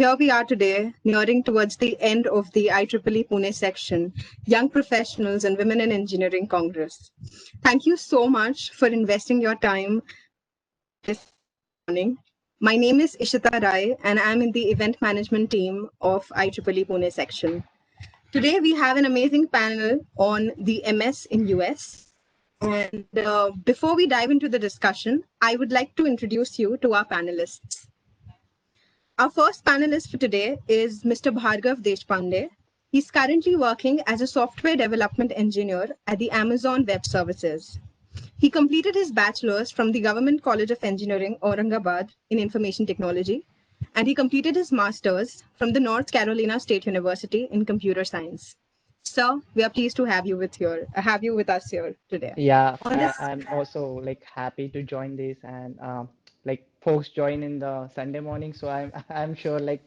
here we are today, nearing towards the end of the IEEE Pune section, Young Professionals and Women in Engineering Congress. Thank you so much for investing your time this morning. My name is Ishita Rai, and I'm in the event management team of IEEE Pune section. Today, we have an amazing panel on the MS in US. And before we dive into the discussion, I would like to introduce you to our panelists. Our first panelist for today is Mr. Bhargav Deshpande. He's currently working as a software development engineer at the Amazon Web Services. He completed his bachelor's from the Government College of Engineering, Aurangabad, in information technology, and he completed his master's from the North Carolina State University in computer science. Sir, we are pleased to have you with us here today. Yeah, On this, I'm also like happy to join this and like folks join in the Sunday morning. So I'm I'm sure like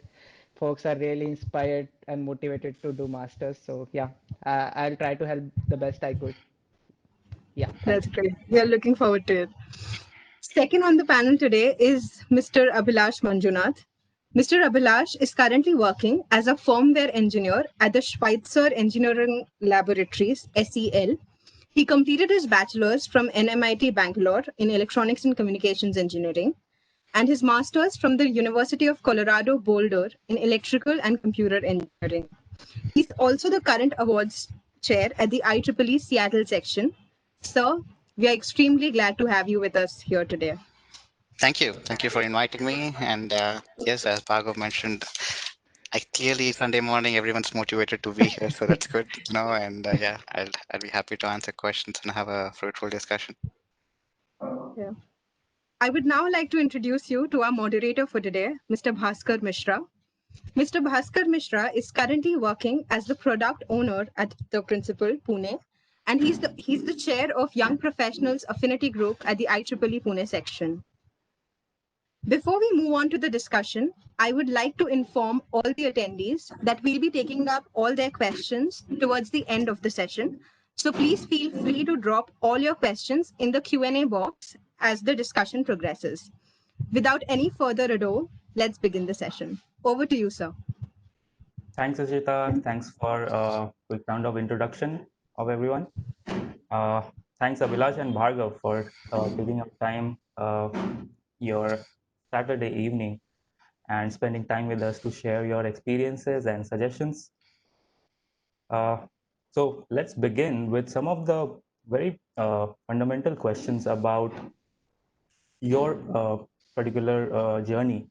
folks are really inspired and motivated to do masters. So yeah, I'll try to help the best I could. Yeah, thank that's you. great. We are looking forward to it. Second on the panel today is Mr. Abhilash Manjunath. Mr. Abhilash is currently working as a firmware engineer at the Schweitzer Engineering Laboratories, SEL. He completed his bachelor's from NMIT Bangalore in Electronics and Communications Engineering and his master's from the University of Colorado Boulder in Electrical and Computer Engineering. He's also the current awards chair at the IEEE Seattle section. Sir, we are extremely glad to have you with us here today. Thank you. Thank you for inviting me. And yes, as Bhargav mentioned, I clearly Sunday morning everyone's motivated to be here, so that's good, And yeah, I'll be happy to answer questions and have a fruitful discussion. Yeah. I would now like to introduce you to our moderator for today, Mr. Bhaskar Mishra. Mr. Bhaskar Mishra is currently working as the product owner at the Principal Pune, and he's the chair of Young Professionals Affinity Group at the IEEE Pune section. Before we move on to the discussion, I would like to inform all the attendees that we'll be taking up all their questions towards the end of the session. So please feel free to drop all your questions in the Q&A box as the discussion progresses. Without any further ado, let's begin the session. Over to you, sir. Thanks, Ashita. Thanks for a quick round of introduction of everyone. Thanks, Abhilash and Bhargav, for taking up time your Saturday evening and spending time with us to share your experiences and suggestions. So let's begin with some of the very fundamental questions about your particular journey.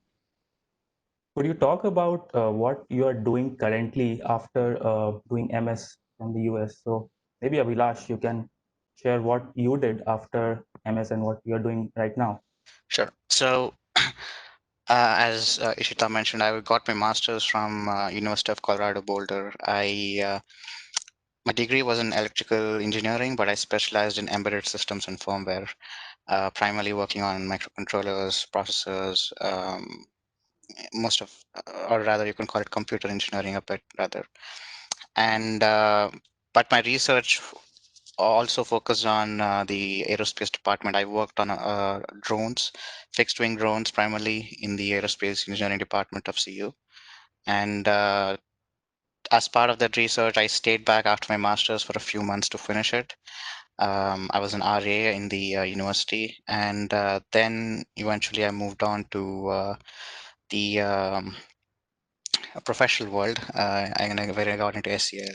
Could you talk about what you are doing currently after doing MS from the US? So maybe Abhilash, you can share what you did after MS and what you're doing right now. Sure. So as Ishita mentioned, I got my master's from University of Colorado Boulder. My degree was in electrical engineering, but I specialized in embedded systems and firmware, primarily working on microcontrollers, processors, most of, or rather, you can call it computer engineering a bit rather. And but my research also focused on the aerospace department. I worked on drones, fixed wing drones, primarily in the aerospace engineering department of CU. And as part of that research, I stayed back after my master's for a few months to finish it. I was an RA in the university, and then eventually I moved on to the professional world. Where I got into SEL.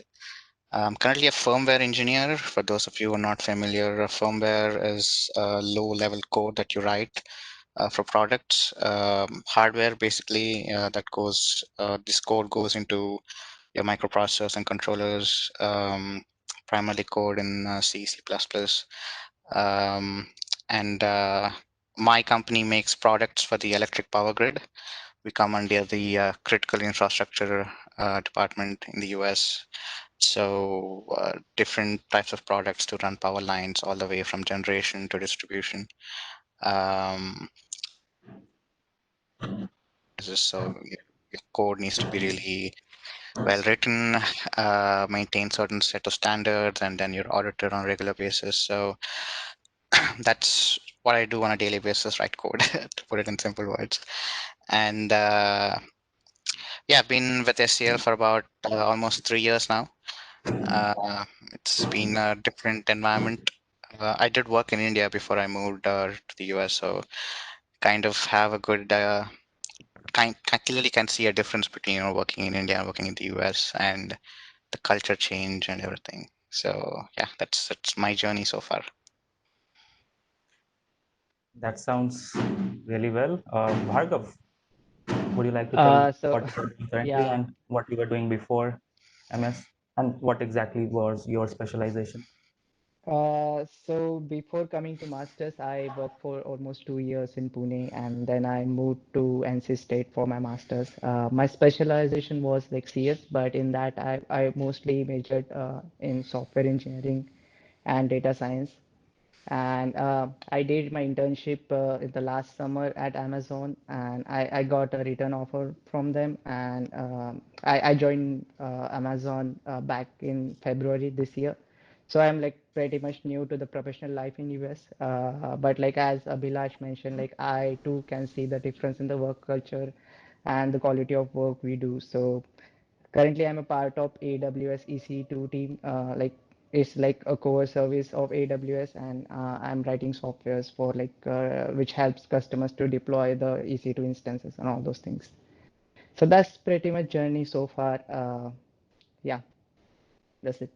I'm currently a firmware engineer. For those of you who are not familiar, firmware is a low-level code that you write for products. Hardware, basically, this code goes into your microprocessors and controllers, primarily code in C, C++. Um, and my company makes products for the electric power grid. We come under the critical infrastructure department in the US. So different types of products to run power lines all the way from generation to distribution. So your code needs to be really well written, maintain certain set of standards, and then you're audited on a regular basis. So that's what I do on a daily basis, write code, to put it in simple words. And Yeah, I've been with SCL for about almost 3 years now. Uh, it's been a different environment. I did work in India before I moved to the US, so kind of have a good clearly can see a difference between working in India and working in the US and the culture change and everything. So yeah, that's my journey so far. That sounds really well. Bhargav, would you like to tell So what you are doing currently yeah. and what you were doing before MS, and what exactly was your specialization? So before coming to masters, I worked for almost 2 years in Pune, and then I moved to NC State for my masters. My specialization was like CS, but in that I mostly majored in software engineering and data science. And I did my internship in the last summer at Amazon, and I got a return offer from them, and I joined Amazon back in February this year. So I'm like pretty much new to the professional life in US. But like as Abhilash mentioned, like I too can see the difference in the work culture and the quality of work we do. So currently, I'm a part of AWS EC2 team. Like it's like a core service of AWS, and I'm writing softwares for like which helps customers to deploy the EC2 instances and all those things. So that's pretty much journey so far. Yeah, that's it.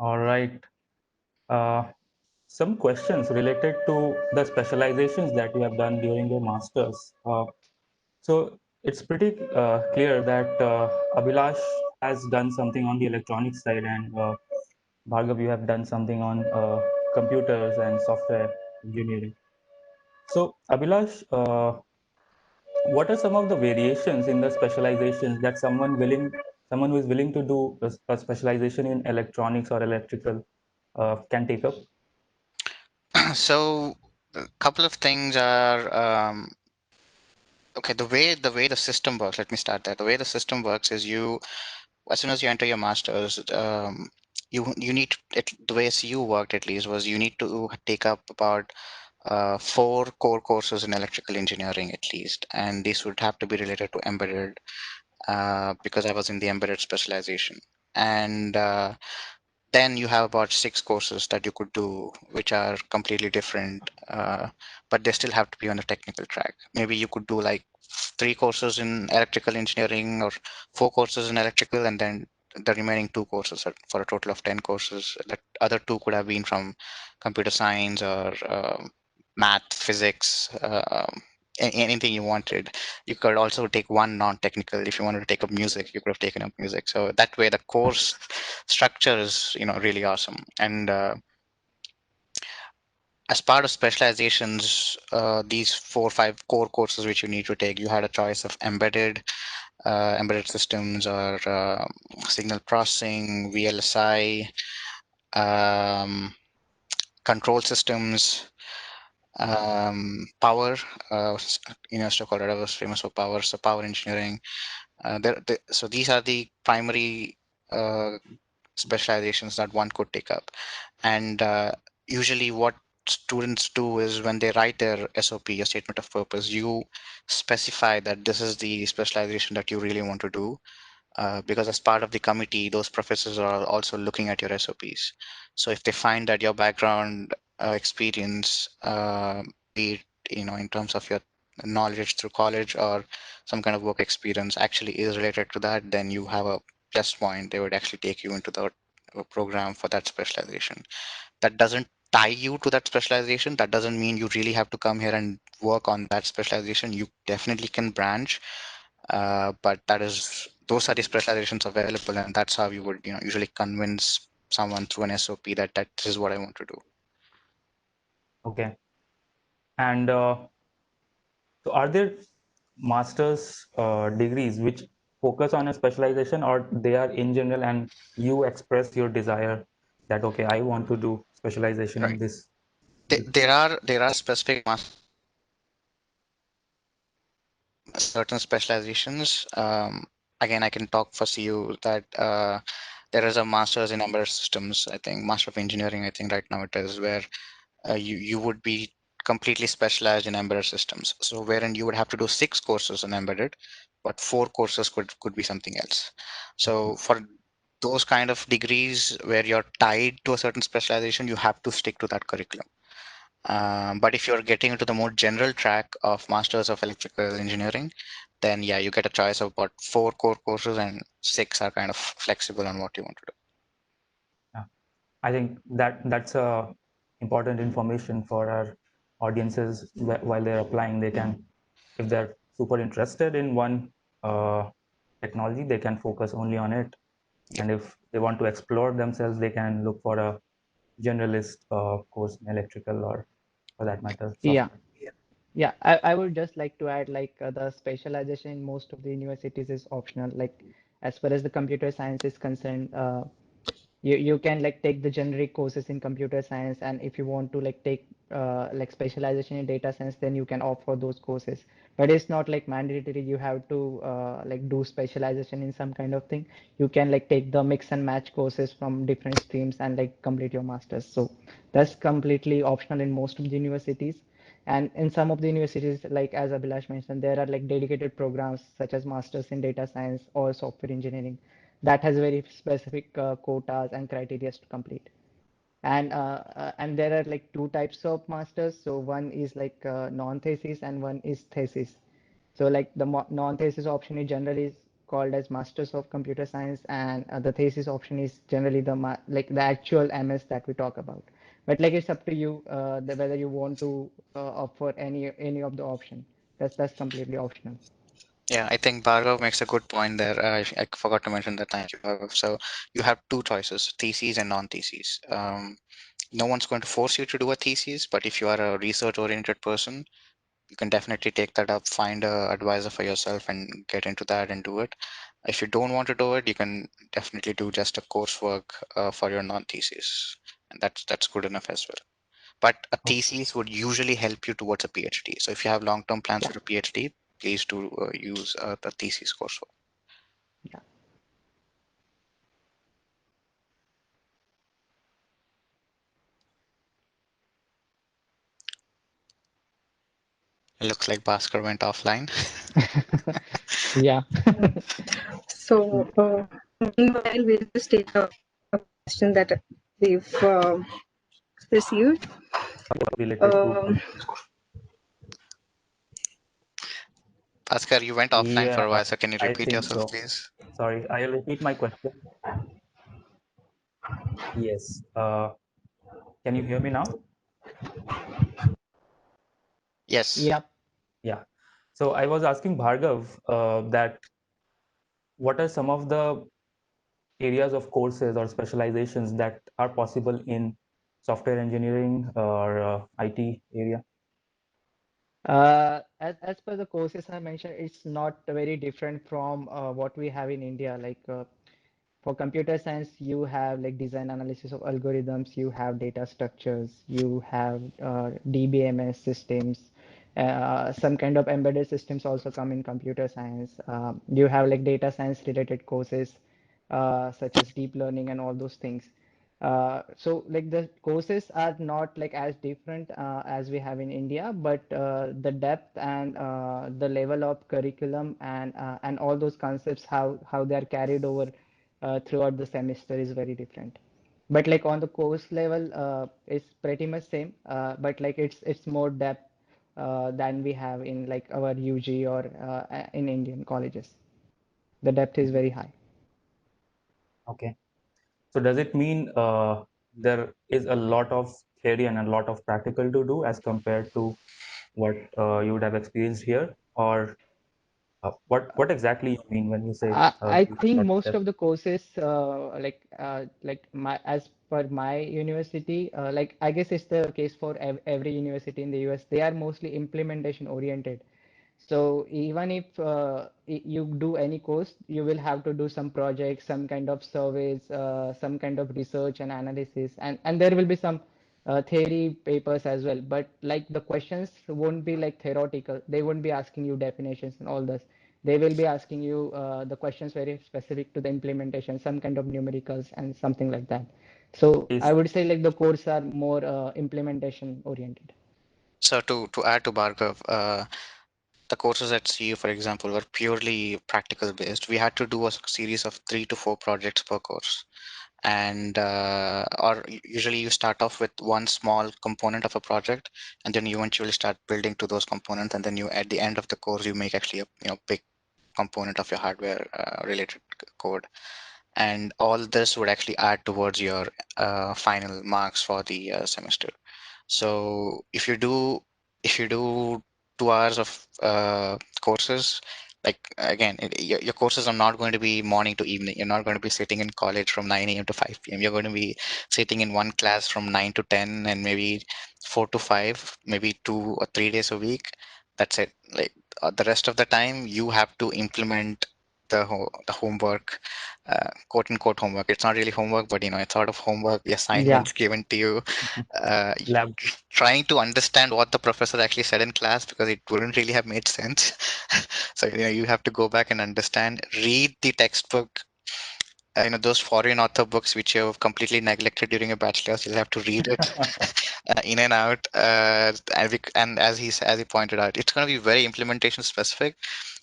All right. Uh, some questions related to the specializations that you have done during your masters. So it's pretty clear that Abhilash has done something on the electronics side, and Bhargav, you have done something on computers and software engineering. So Abhilash, what are some of the variations in the specializations that someone who is willing to do a specialization in electronics or electrical can take up? So a couple of things are okay. The way the system works. Let me start there. The way the system works is you as soon as you enter your masters, you need the way CU worked at least was you need to take up about four core courses in electrical engineering at least, and these would have to be related to embedded because I was in the embedded specialization. And then you have about six courses that you could do, which are completely different, but they still have to be on a technical track. Maybe you could do like three courses in electrical engineering or four courses in electrical, and then the remaining two courses are for a total of 10 courses. That other two could have been from computer science or math, physics, anything you wanted. You could also take one non-technical. If you wanted to take up music, you could have taken up music. So that way the course structure is really awesome. And as part of specializations, these 4 or 5 core courses which you need to take, you had a choice of embedded systems or signal processing, VLSI, um, control systems, power. University of Colorado was famous for power, so power engineering. So these are the primary uh, specializations that one could take up. And usually, what students do is when they write their SOP, a statement of purpose, you specify that this is the specialization that you really want to do. Because as part of the committee, those professors are also looking at your SOPs. So if they find that your background experience, be it in terms of your knowledge through college or some kind of work experience, actually is related to that, then you have a plus point. They would actually take you into the program for that specialization. That doesn't tie you to that specialization. That doesn't mean you really have to come here and work on that specialization. You definitely can branch, but those are the specializations available, and that's how you would usually convince someone through an SOP that this is what I want to do. Okay. And so are there master's degrees which focus on a specialization, or they are in general and you express your desire that, okay, I want to do specialization in Right. this There, field? there are specific certain specializations. Again, I can talk for CU that there is a master's in embedded systems. I think master of engineering. I think right now it is where you would be completely specialized in embedded systems. So wherein you would have to do 6 courses in embedded, but 4 courses could be something else. So for those kind of degrees where you're tied to a certain specialization, you have to stick to that curriculum. But if you're getting into the more general track of Masters of Electrical Engineering, then yeah, you get a choice of about 4 core courses and 6 are kind of flexible on what you want to do. Yeah. I think that's important information for our audiences while they're applying. They can, if they're super interested in one technology, they can focus only on it. Yeah. And if they want to explore themselves, they can look for a generalist course in electrical or, for that matter, Yeah. software. Yeah, I would just like to add like the specialization in most of the universities is optional. Like as far as the computer science is concerned, you can like take the generic courses in computer science, and if you want to like take like specialization in data science, then you can opt for those courses. But it's not like mandatory you have to like do specialization in some kind of thing. You can like take the mix and match courses from different streams and like complete your masters. So that's completely optional in most of the universities. And in some of the universities, like as Abhilash mentioned, there are like dedicated programs such as masters in data science or software engineering that has very specific quotas and criteria to complete. And there are like 2 types of masters. So one is like non-thesis and one is thesis. So like the non-thesis option is generally called as Masters of Computer Science, and the thesis option is generally like the actual MS that we talk about. But like it's up to you whether you want to opt for any of the option. That's completely optional. Yeah, I think Bhargav makes a good point there. I forgot to mention that. Thank you, Bhargav. So you have 2 choices, theses and non-theses. No one's going to force you to do a thesis, but if you are a research-oriented person, you can definitely take that up, find a advisor for yourself and get into that and do it. If you don't want to do it, you can definitely do just a coursework for your non-thesis, and that's good enough as well. But a Okay. thesis would usually help you towards a PhD. So if you have long-term plans Yeah, for a PhD, please do use the thesis coursework. yeah. It looks like Bhaskar went offline. Yeah. So, meanwhile, we'll just take a question that we've received. Related to, Um, Bhaskar, you went offline for yeah, a while, so can you I repeat think yourself, so. please? Sorry, I'll repeat my question. Yes. Can you hear me now? Yes. Yep. Yeah. So I was asking Bhargav that what are some of the areas of courses or specializations that are possible in software engineering or IT area? As per the courses I mentioned, it's not very different from what we have in India. Like for computer science, you have like design analysis of algorithms, you have data structures, you have DBMS systems, some kind of embedded systems also come in computer science. You have like data science related courses such as deep learning and all those things. So like the courses are not like as different as we have in India, but the depth and the level of curriculum and all those concepts, how they are carried over throughout the semester is very different. But like on the course level, it's pretty much same. But like it's more depth than we have in like our UG or in Indian colleges. The depth is very high. Okay. So does it mean there is a lot of theory and a lot of practical to do as compared to what you would have experienced here? Or what exactly you mean when you say I there's a think lot of most depth? of the courses, like my as per my university, like I guess it's the case for every university in the US. They are mostly implementation oriented. So even if you do any course, you will have to do some projects, some kind of surveys, some kind of research and analysis, and there will be some theory papers as well. But like the questions won't be like theoretical. They won't be asking you definitions and all this. They will be asking you the questions very specific to the implementation, some kind of numericals and something like that. So I Is would say like the course are more implementation oriented. So to add to Bhargav, the courses at CU, for example, were purely practical based. We had to do a series of 3 to 4 projects per course. And or usually you start off with one small component of a project, and then you eventually start building to those components, and then you at the end of the course you make actually a big component of your hardware related code, and all this would actually add towards your final marks for the semester. So if you do 2 hours of courses, like again, your courses are not going to be morning to evening. You're not going to be sitting in college from 9 a.m. to 5 p.m. You're going to be sitting in one class from 9 to 10 and maybe 4 to 5, maybe 2 or 3 days a week. That's it. Like the rest of the time, you have to implement the homework, quote unquote homework. It's not really homework, but it's sort of homework. The Yeah, assignments given to you, uh, Lab. trying to understand what the professor actually said in class because it wouldn't really have made sense. So you have to go back and understand, read the textbook. Those foreign author books which you have completely neglected during your bachelor's, you'll have to read it in and out. And as he pointed out, it's going to be very implementation specific.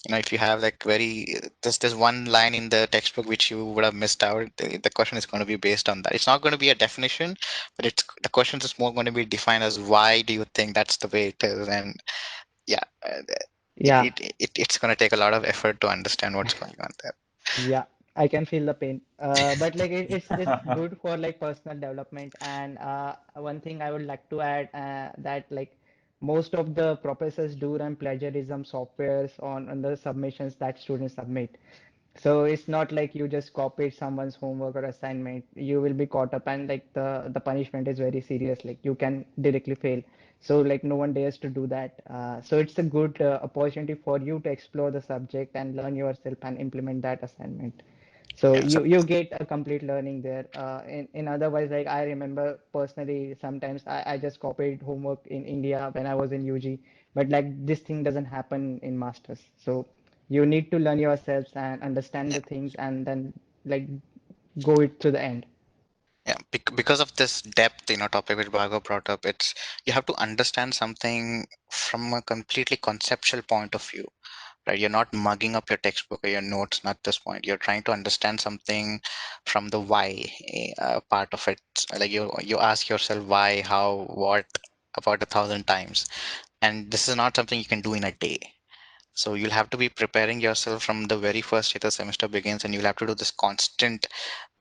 If you have like there's one line in the textbook which you would have missed out, the question is going to be based on that. It's not going to be a definition, but it's the question is more going to be defined as why do you think that's the way it is. And yeah, yeah. it's going to take a lot of effort to understand what's going on there. Yeah, I can feel the pain. But like it's good for like personal development. And one thing I would like to add that like most of the professors do run plagiarism softwares on the submissions that students submit. So it's not like you just copied someone's homework or assignment. You will be caught up, and like the punishment is very serious. Like you can directly fail. So like no one dares to do that. So it's a good opportunity for you to explore the subject and learn yourself and implement that assignment. So Yeah. So you get a complete learning there. In otherwise, like I remember personally, sometimes I just copied homework in India when I was in UG, but like this thing doesn't happen in masters. So you need to learn yourselves and understand the things and then like go it to the end. yeah, because of this depth, topic which Bhargav brought up, it's you have to understand something from a completely conceptual point of view, right? You're not mugging up your textbook or your notes at this point. You're trying to understand something from the why part of it. Like you ask yourself why, how, what about 1,000 times, and this is not something you can do in a day. So you'll have to be preparing yourself from the very first day the semester begins, and you'll have to do this constant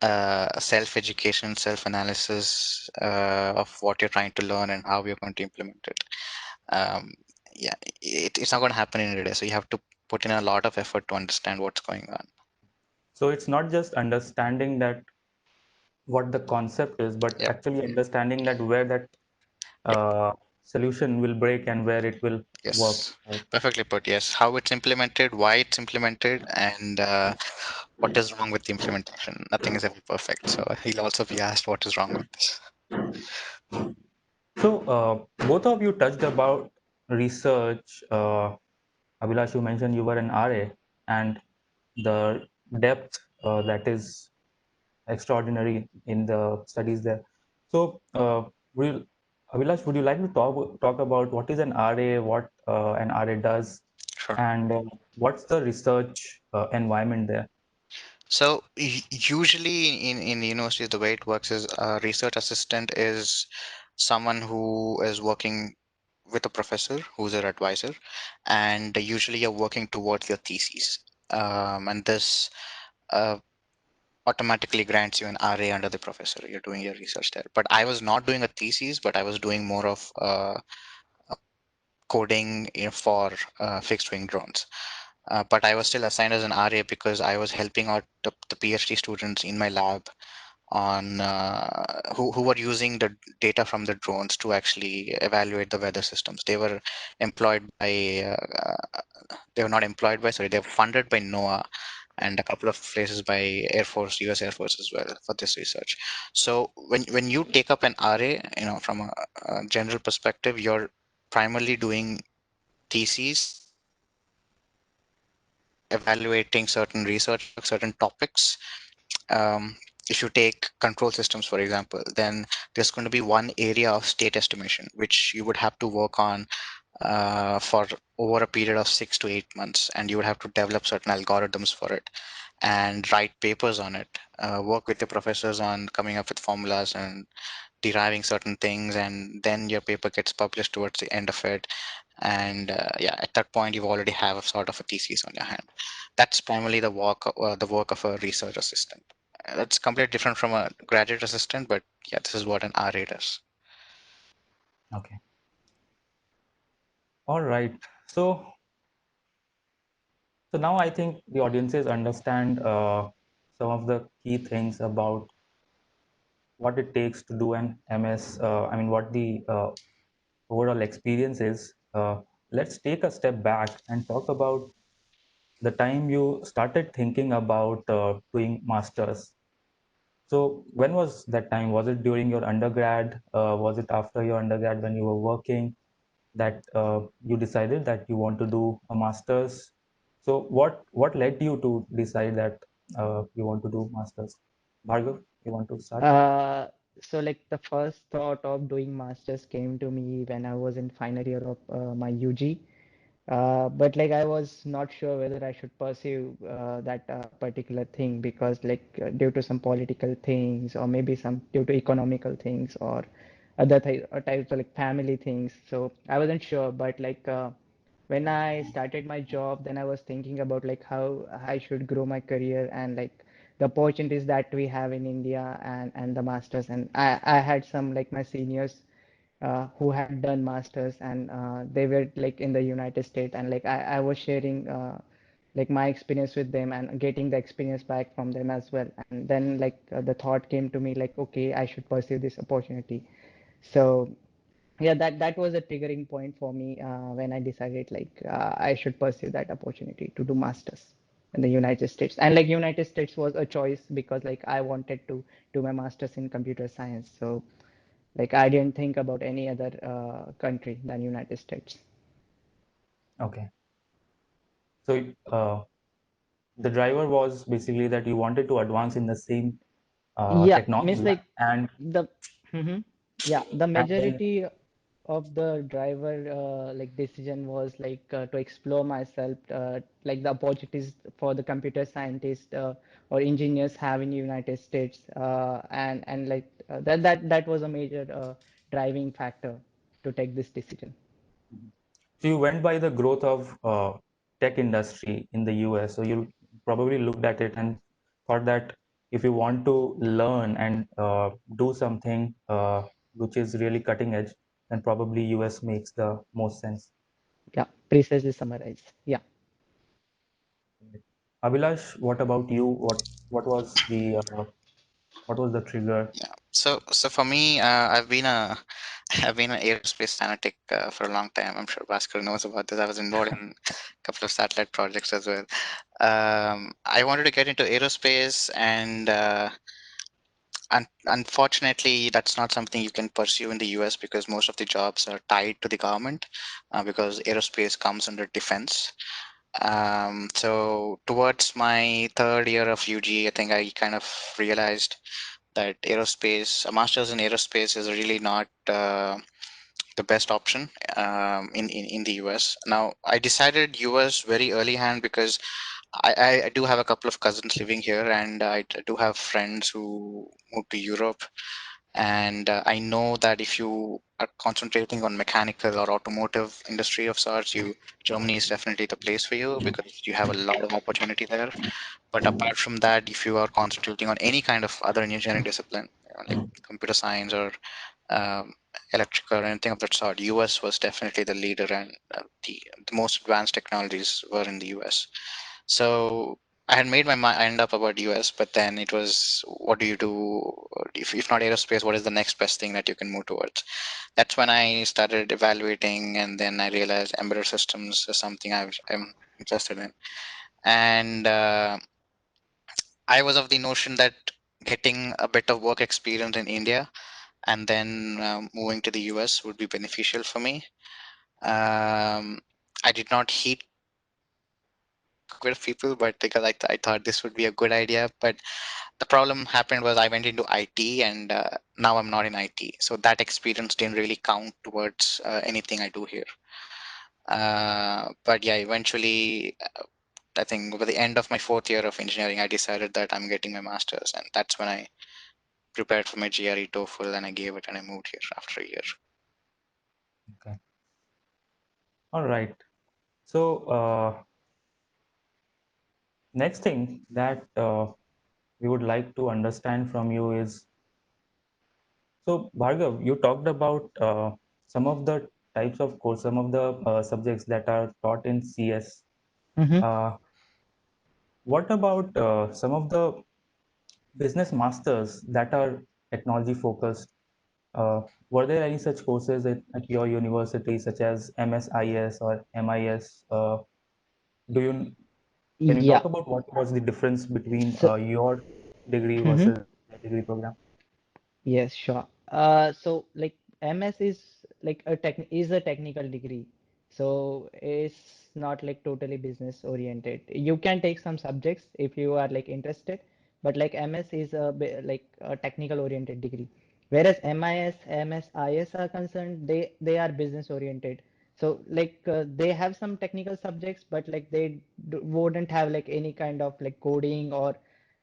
self-education, self-analysis of what you're trying to learn and how you're going to implement it. Um, yeah, it's not going to happen in a day. So you have to put in a lot of effort to understand what's going on. So it's not just understanding that what the concept is, but Yep, actually understanding that where that yep, uh, solution will break and where it will work. yes. Right? Perfectly put. Yes, how it's implemented, why it's implemented, and what is wrong with the implementation. Nothing is ever perfect. So he'll also be asked what is wrong with this. So both of you touched about research. Abhilash, you mentioned you were an RA, and the depth that is extraordinary in the studies there. So, will Abhilash, would you like to talk about what is an RA, what an RA does, Sure. and what's the research environment there? So usually in universities, the way it works is a research assistant is someone who is working with a professor who's their advisor, and usually you're working towards your thesis. And this uh, automatically grants you an RA under the professor. You're doing your research there. But I was not doing a thesis, but I was doing more of coding for fixed wing drones. But I was still assigned as an RA because I was helping out the PhD students in my lab on who were using the data from the drones to actually evaluate the weather systems. Employed by they were not employed by, sorry, they were funded by NOAA and a couple of places by Air Force, US Air Force as well for this research. So when you take up an RA, from a general perspective, you're primarily doing theses evaluating certain research work, certain topics. Um, if you take control systems, for example, then there's going to be one area of state estimation which you would have to work on for over a period of 6 to 8 months, and you would have to develop certain algorithms for it and write papers on it, work with the professors on coming up with formulas and deriving certain things, and then your paper gets published towards the end of it. And yeah, at that point you already have a sort of a thesis on your hand. That's primarily the work of a research assistant. That's completely different from a graduate assistant, but yeah, this is what an RA does. Okay. All right. So now I think the audiences understand some of the key things about what it takes to do an MS. I mean, what the overall experience is. Let's take a step back and talk about the time you started thinking about doing masters. So when was that time? Was it during your undergrad? Was it after your undergrad when you were working that you decided that you want to do a master's? So what led you to decide that you want to do masters? Bhargav, you want to start? Uh, so like the first thought of doing masters came to me when I was in final year of my UG. But like I was not sure whether I should pursue that particular thing because like due to some political things or maybe some due to economical things or other types of like family things. So I wasn't sure, but like when I started my job, then I was thinking about like how I should grow my career and like the opportunities that we have in India and the masters. And I had some like my seniors who had done masters and they were like in the United States and like I was sharing like my experience with them and getting the experience back from them as well. And then like the thought came to me like, okay, I should pursue this opportunity. So yeah, that was a triggering point for me when I decided like I should pursue that opportunity to do masters in the United States. And like United States was a choice because like I wanted to do my masters in computer science. So like I didn't think about any other country than United States. Okay. So the driver was basically that you wanted to advance in the same Yeah, means technology like and the Mhm. Yeah, the then majority of the driver like decision was like to explore myself like the opportunities for the computer scientists or engineers have in United States and like that was a major driving factor to take this decision. so you went by the growth of tech industry in the US. So you probably looked at it and thought that if you want to learn and do something which is really cutting edge, then probably US makes the most sense. Yeah, precisely summarized. Yeah. Abhilash, what about you? What was the trigger? Yeah. So for me, I've been a I've been an aerospace fanatic for a long time. I'm sure Bhaskar knows about this. I was involved in a couple of satellite projects as well. I wanted to get into aerospace, and unfortunately, that's not something you can pursue in the US because most of the jobs are tied to the government, because aerospace comes under defense. So towards my third year of UG, I think I kind of realized that a master's in aerospace is really not the best option in the US. Now, I decided US very early hand because I do have a couple of cousins living here, and do have friends who moved to Europe. And I know that if you are concentrating on mechanical or automotive industry of sorts, Germany is definitely the place for you because you have a lot of opportunity there. But apart from that, if you are concentrating on any kind of other engineering discipline, like computer science or um, electrical or anything of that sort, US was definitely the leader, and the most advanced technologies were in the US. So I had made my mind up about US, but then it was, what do you do if not aerospace? What is the next best thing that you can move towards? That's when I started evaluating, and then I realized embedded systems is something I'm interested in. And I was of the notion that getting a bit of work experience in India and then moving to the US would be beneficial for me. Um, I did not heed with people, but because I thought this would be a good idea. But the problem happened was I went into IT, and now I'm not in IT. So that experience didn't really count towards anything I do here. But yeah, eventually, I think over the end of my fourth year of engineering, I decided that I'm getting my master's, and that's when I prepared for my GRE TOEFL, and I gave it, and I moved here after a year. Okay. All right. So, next thing that we would like to understand from you is, so Bhargav, you talked about some of the types of course, some of the subjects that are taught in CS. Mm-hmm. Uh, what about some of the business masters that are technology focused? Were there any such courses at your university, such as MSIS or MIS? Do you Can you talk Yeah. about what was the difference between So, your degree mhm. versus the degree program? Yes, sure. So like MS is like a technical degree. So it's not like totally business oriented. You can take some subjects if you are like interested, but like MS is like a technical oriented degree. Whereas MIS, MSIS are concerned, they are business oriented. So like they have some technical subjects, but like they wouldn't have like any kind of like coding or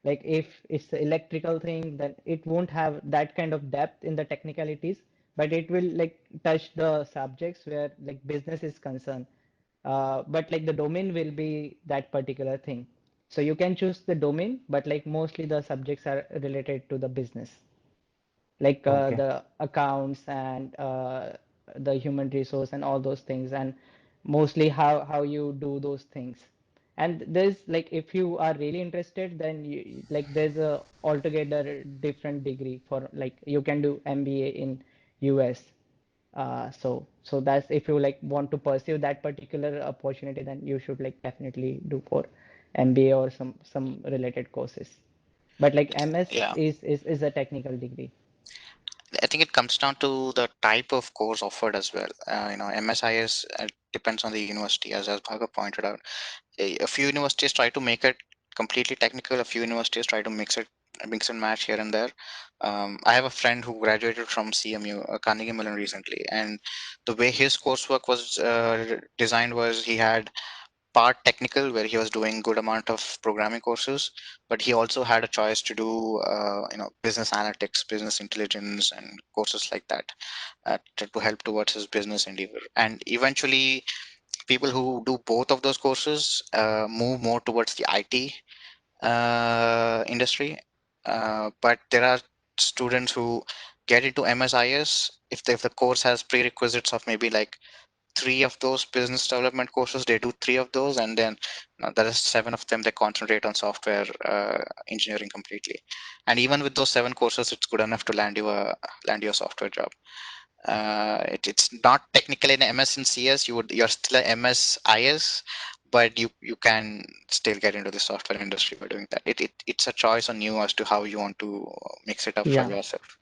like if it's the electrical thing, then it won't have that kind of depth in the technicalities, but it will like touch the subjects where like business is concerned. But like the domain will be that particular thing. So you can choose the domain, but like mostly the subjects are related to the business, like Okay, the accounts and the human resource and all those things, and mostly how you do those things. And there's like if you are really interested, then you like there's a altogether different degree for like you can do MBA in US. So that's if you like want to pursue that particular opportunity, then you should like definitely do for MBA or some related courses. But like MS Yeah. is a technical degree. I think it comes down to the type of course offered as well. MSIS depends on the university, as Bhargav pointed out. A few universities try to make it completely technical. A few universities try to mix and match here and there. I have a friend who graduated from CMU, Carnegie Mellon, recently, and the way his coursework was designed was he had part technical where he was doing good amount of programming courses, but he also had a choice to do business analytics, business intelligence, and courses like that to help towards his business endeavor. And eventually people who do both of those courses move more towards the IT industry. But there are students who get into MSIS if the course has prerequisites of maybe like three of those business development courses. They do three of those, and then there are seven of them they concentrate on software engineering completely. And even with those seven courses, it's good enough to land you a software job. It's not technically an MS in CS. You're still a MS IS, but you can still get into the software industry by doing that. It's a choice on you as to how you want to mix it up for Yeah. yourself.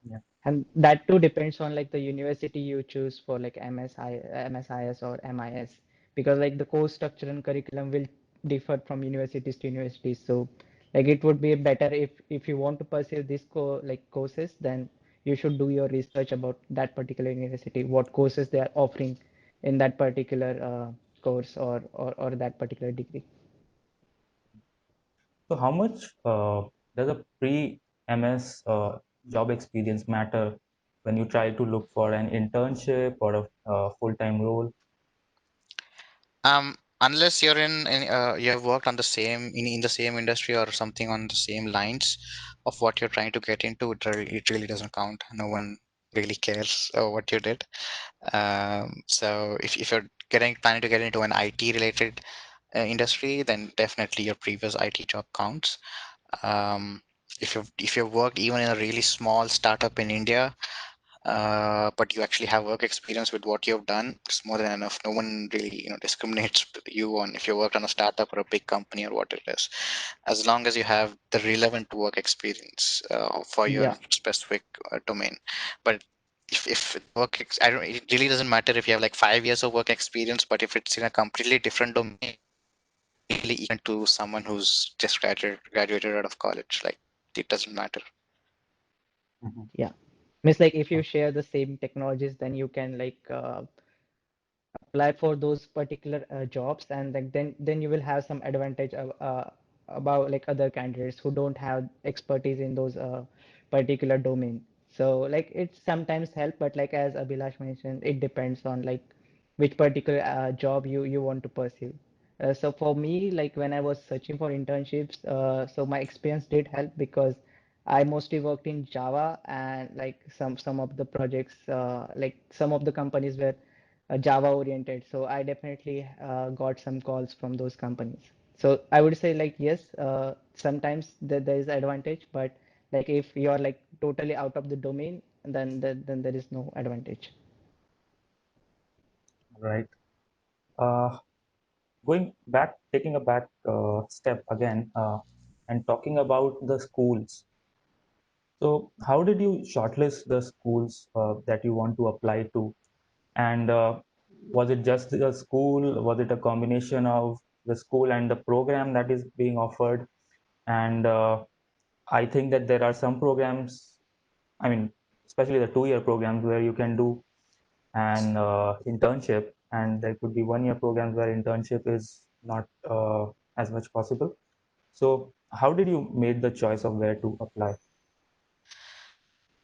yeah. And that too depends on like the university you choose for like MSIS or MIS, because like the course structure and curriculum will differ from universities to universities. So like it would be better if you want to pursue this courses, then you should do your research about that particular university, what courses they are offering in that particular course or that particular degree. So how much does a pre-MS job experience matter when you try to look for an internship or a full-time role? Unless you have worked on the same in the same industry or something on the same lines of what you're trying to get into, it really doesn't count. No one really cares what you did. So if you're planning to get into an IT related industry, then definitely your previous IT job counts. Um, if you've worked even in a really small startup in India, but you actually have work experience with what you've done, it's more than enough. No one really discriminates you on if you worked on a startup or a big company or what it is, as long as you have the relevant work experience for your Yeah. specific domain. But if I don't, it really doesn't matter if you have like 5 years of work experience, but if it's in a completely different domain, really equivalent to someone who's just graduated out of college. Like it doesn't matter. Mhm. Yeah. Means like if you Oh, share the same technologies, then you can like apply for those particular jobs, and like then you will have some advantage of, about like other candidates who don't have expertise in those particular domain. So like it sometimes help, but like as Abhilash mentioned, it depends on like which particular job you want to pursue. So for me, like when I was searching for internships, so my experience did help because I mostly worked in Java, and like some of the projects, like some of the companies were Java oriented. So I definitely got some calls from those companies. So I would say like yes, sometimes there is advantage, but like if you are like totally out of the domain, then there is no advantage. right. Uh, Going back, taking a back step again, and talking about the schools. So, how did you shortlist the schools that you want to apply to? And was it just the school? Was it a combination of the school and the program that is being offered? And I think that there are some programs, I mean, especially the 2 year programs where you can do an internship, and there could be 1 year programs where internship is not as much possible. So, how did you make the choice of where to apply?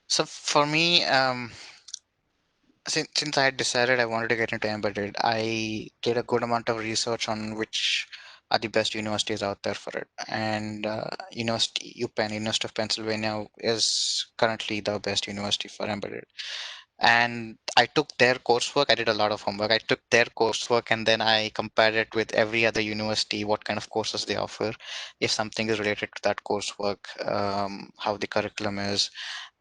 So for me, since I had decided I wanted to get into embedded, I did a good amount of research on which are the best universities out there for it. And University UPenn, University of Pennsylvania, is currently the best university for embedded. And I took their coursework. I did a lot of homework. I took their coursework and then I compared it with every other university, what kind of courses they offer, if something is related to that coursework, how the curriculum is,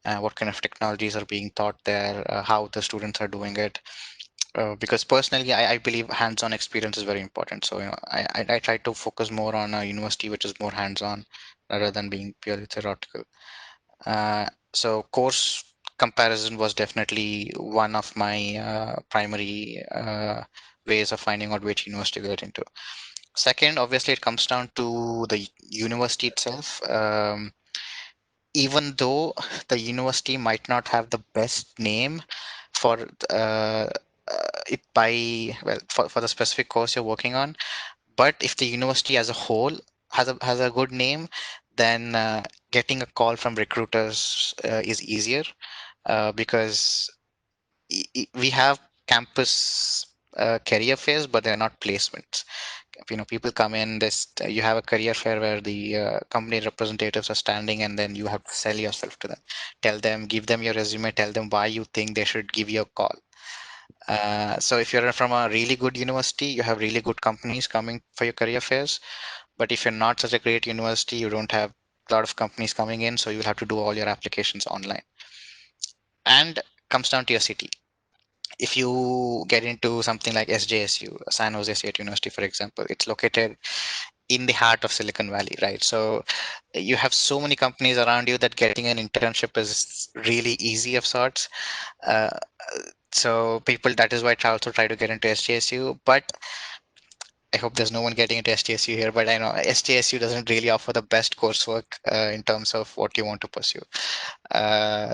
what kind of technologies are being taught there, how the students are doing it. Because personally, I believe hands-on experience is very important. So, I try to focus more on a university which is more hands-on rather than being purely theoretical. So course comparison was definitely one of my primary ways of finding out which university to get into. Second, obviously, it comes down to the university itself. Even though the university might not have the best name for it by well for the specific course you're working on, but if the university as a whole has a good name, then getting a call from recruiters is easier because we have campus career fairs, but they're not placements. People come in this, you have a career fair where the company representatives are standing, and then you have to sell yourself to them, tell them, give them your resume, tell them why you think they should give you a call. So if you're from a really good university, you have really good companies coming for your career fairs. But if you're not such a great university, you don't have a lot of companies coming in, so you'll have to do all your applications online. And comes down to your city. If you get into something like SJSU, San Jose State University, for example, it's located in the heart of Silicon Valley, right? So you have so many companies around you that getting an internship is really easy of sorts. Uh, so people, that is why I also try to get into SJSU. But I hope there's no one getting into STSU here, but I know STSU doesn't really offer the best coursework in terms of what you want to pursue.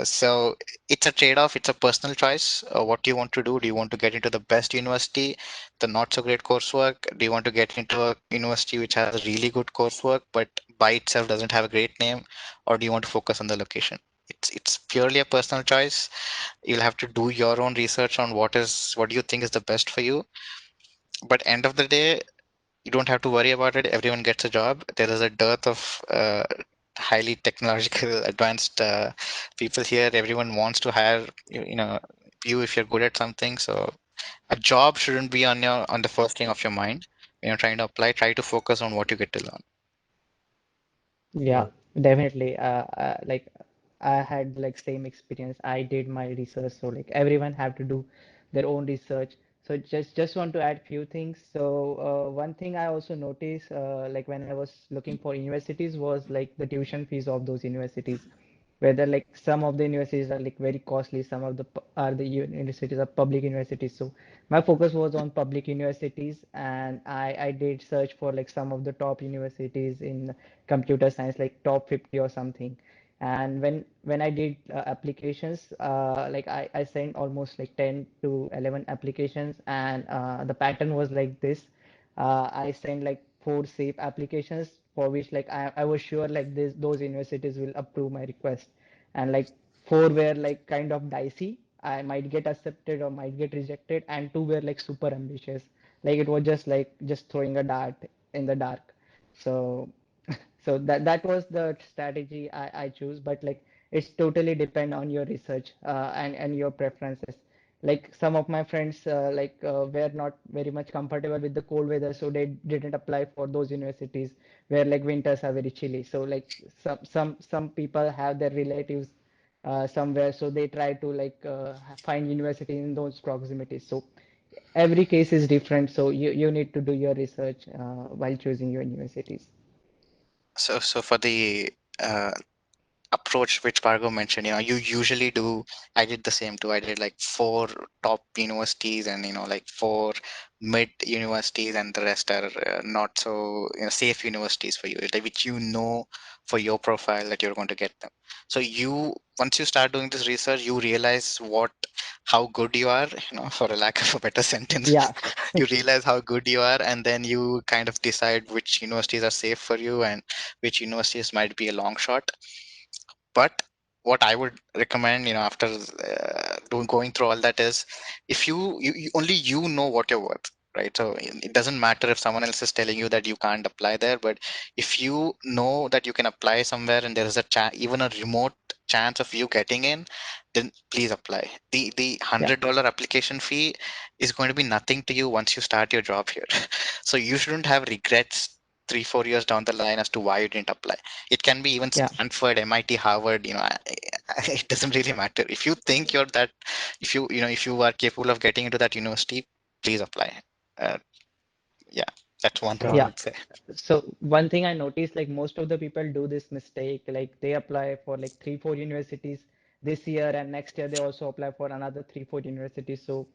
So it's a trade-off. It's a personal choice. What do you want to do? Do you want to get into the best university, the not so great coursework? Do you want to get into a university which has a really good coursework, but by itself doesn't have a great name? Or do you want to focus on the location? It's purely a personal choice. You'll have to do your own research on what do you think is the best for you. But end of the day, you don't have to worry about it. Everyone gets a job. There is a dearth of highly technological advanced people here. Everyone wants to hire you if you're good at something. So a job shouldn't be on the first thing of your mind when you're trying to apply. Try to focus on what you get to learn. Yeah, Right. definitely. Like I had like same experience. I did my research, so like everyone have to do their own research. So just want to add few things. So one thing I also noticed, like when I was looking for universities, was like the tuition fees of those universities. whether like some of the universities are like very costly, some of the are the universities are public universities. So my focus was on public universities, and I did search for like some of the top universities in computer science, like top 50 or something. And when I did applications, like I sent almost like 10 to 11 applications, and the pattern was like this. I sent like 4 safe applications for which like I was sure like those universities will approve my request, and like 4 were like kind of dicey. I might get accepted or might get rejected, and 2 were like super ambitious. Like it was just like just throwing a dart in the dark. So so that was the strategy I choose, but like it's totally depend on your research and your preferences. Like some of my friends were not very much comfortable with the cold weather, so they didn't apply for those universities where like winters are very chilly. So like some people have their relatives somewhere, so they try to like find university in those proximities. So every case is different, so you need to do your research while choosing your universities. So for the uh, approach which Bhargav mentioned, you usually do. I did the same too. I did like 4 top universities and like 4 mid universities, and the rest are not so safe universities for you, like, which for your profile that you're going to get them. So once you start doing this research, you realize how good you are, for a lack of a better sentence. Yeah. You realize how good you are, and then you kind of decide which universities are safe for you and which universities might be a long shot. But what I would recommend, after doing going through all that is, if only you know what you're worth, right? So it doesn't matter if someone else is telling you that you can't apply there, but if you know that you can apply somewhere and there is a even a remote chance of you getting in, then please apply. The Yeah. $100 application fee is going to be nothing to you once you start your job here. So you shouldn't have regrets 3-4 years down the line as to why you didn't apply. It can be even Yeah. Stanford, MIT, Harvard. It doesn't really matter. If you think you're that, if you are capable of getting into that university, please apply. Uh, yeah, that's one thing I Yeah. Sure. would say. So one thing I noticed, like most of the people do this mistake, like they apply for like 3-4 universities this year, and next year they also apply for another 3-4 universities. So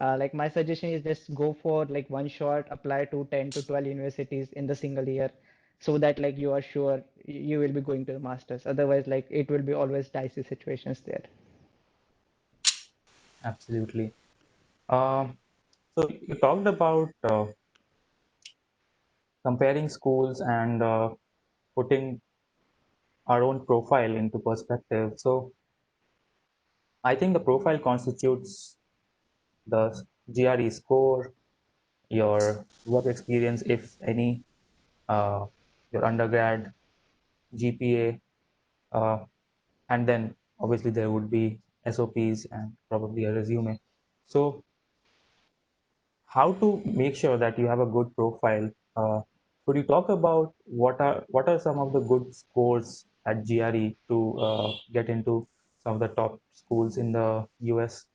like my suggestion is just go for like one shot, apply to 10 to 12 universities in the single year, so that like you are sure you will be going to the masters. Otherwise, like it will be always dicey situations there. Absolutely. So you talked about comparing schools and putting our own profile into perspective. So I think the profile constitutes the GRE score, your work experience, if any, uh, your undergrad, GPA, uh, and then obviously there would be SOPs and probably a resume. So how to make sure that you have a good profile? Could you talk about what are some of the good scores at GRE to get into some of the top schools in the US?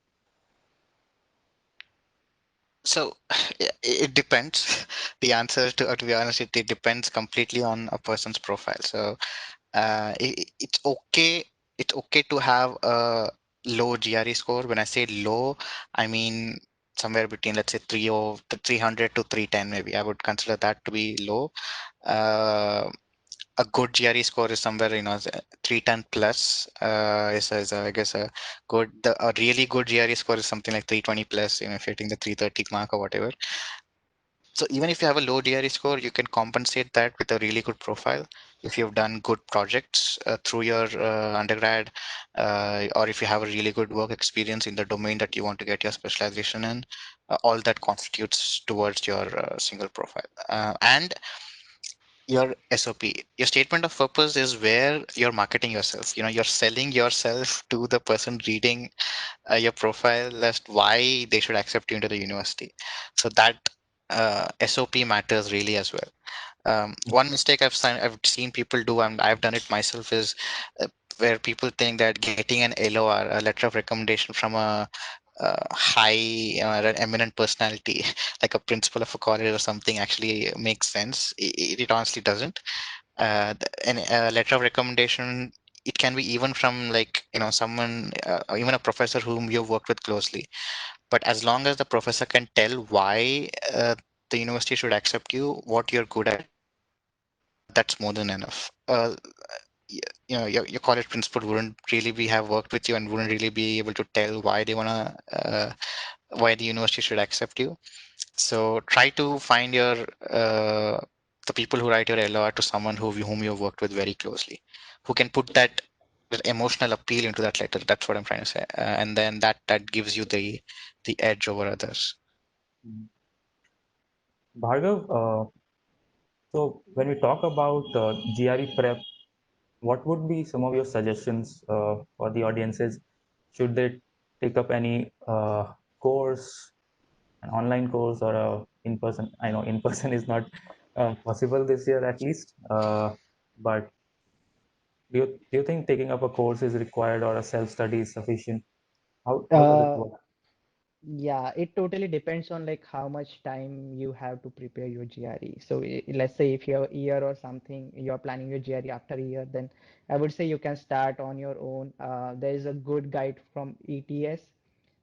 So it depends. The answer to be honest, it depends completely on a person's profile. So it's okay. It's okay to have a low GRE score. When I say low, I mean somewhere between, let's say, 300 to 310. Maybe I would consider that to be low. A good GRE score is somewhere, 310 plus. I guess a really good GRE score is something like 320 plus. If you're hitting the 330 mark or whatever. So even if you have a low DRE score, you can compensate that with a really good profile. If you've done good projects through your undergrad, or if you have a really good work experience in the domain that you want to get your specialization in, all that constitutes towards your single profile. And your SOP, your statement of purpose, is where you're marketing yourself. You're selling yourself to the person reading your profile as to why they should accept you into the university. So that SOP matters really as well. One mistake I've seen people do, and I've done it myself, is uh, where people think that getting an LOR, a letter of recommendation from a high, an eminent personality, like a principal of a college or something, actually makes sense. It honestly doesn't. A letter of recommendation it can be even from like someone, or even a professor whom you've worked with closely. But as long as the professor can tell why the university should accept you, what you're good at, that's more than enough. Your college principal wouldn't really be have worked with you and wouldn't really be able to tell why they wanna why the university should accept you. So try to find your the people who write your LOR to someone whom you've worked with very closely, who can put that emotional appeal into that letter. That's what I'm trying to say, and then that gives you the edge over others. Mm. Bhargav, so when we talk about GRE prep, what would be some of your suggestions for the audiences? Should they take up any course, an online course, or a in-person? I know in-person is not possible this year, at least. But do you think taking up a course is required, or a self-study is sufficient? How does it Uh, work? Yeah, it totally depends on like how much time you have to prepare your GRE. So let's say if you have a year or something, you're planning your GRE after a year, then I would say you can start on your own. There is a good guide from ETS.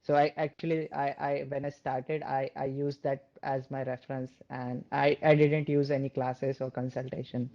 So I actually I when I started, I used that as my reference, and I didn't use any classes or consultation.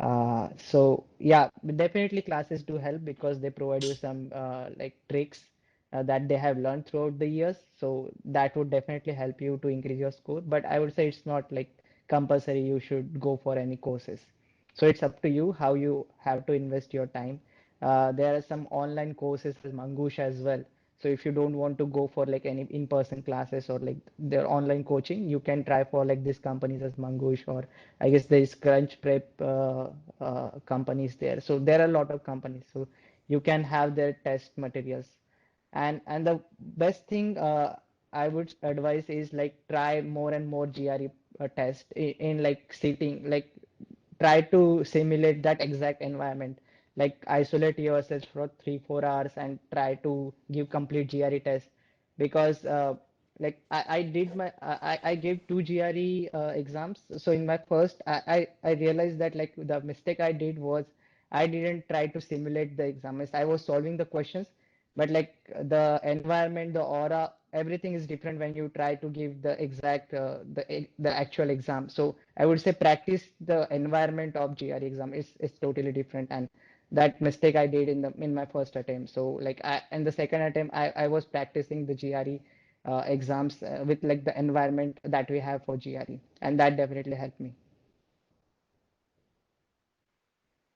So yeah, definitely classes do help because they provide you some like tricks that they have learned throughout the years. So that would definitely help you to increase your score. But I would say it's not like compulsory you should go for any courses. So it's up to you how you have to invest your time. There are some online courses as Mangush as well. So if you don't want to go for like any in-person classes or like their online coaching, you can try for like these companies as Mangush, or I guess there is Crunch Prep companies there. So there are a lot of companies. So you can have their test materials. And the best thing I would advise is like try more and more GRE test in like sitting, like try to simulate that exact environment, like isolate yourself for 3 4 hours and try to give complete GRE test. Because like I did my I gave two GRE exams. So in my first I realized that like the mistake I did was I didn't try to simulate the exam. I was solving the questions, but like the environment, the aura, everything is different when you try to give the exact the actual exam. So I would say practice the environment of GRE exam is totally different, and that mistake I did in my first attempt. So like in the second attempt I was practicing the GRE exams with like the environment that we have for GRE, and that definitely helped me.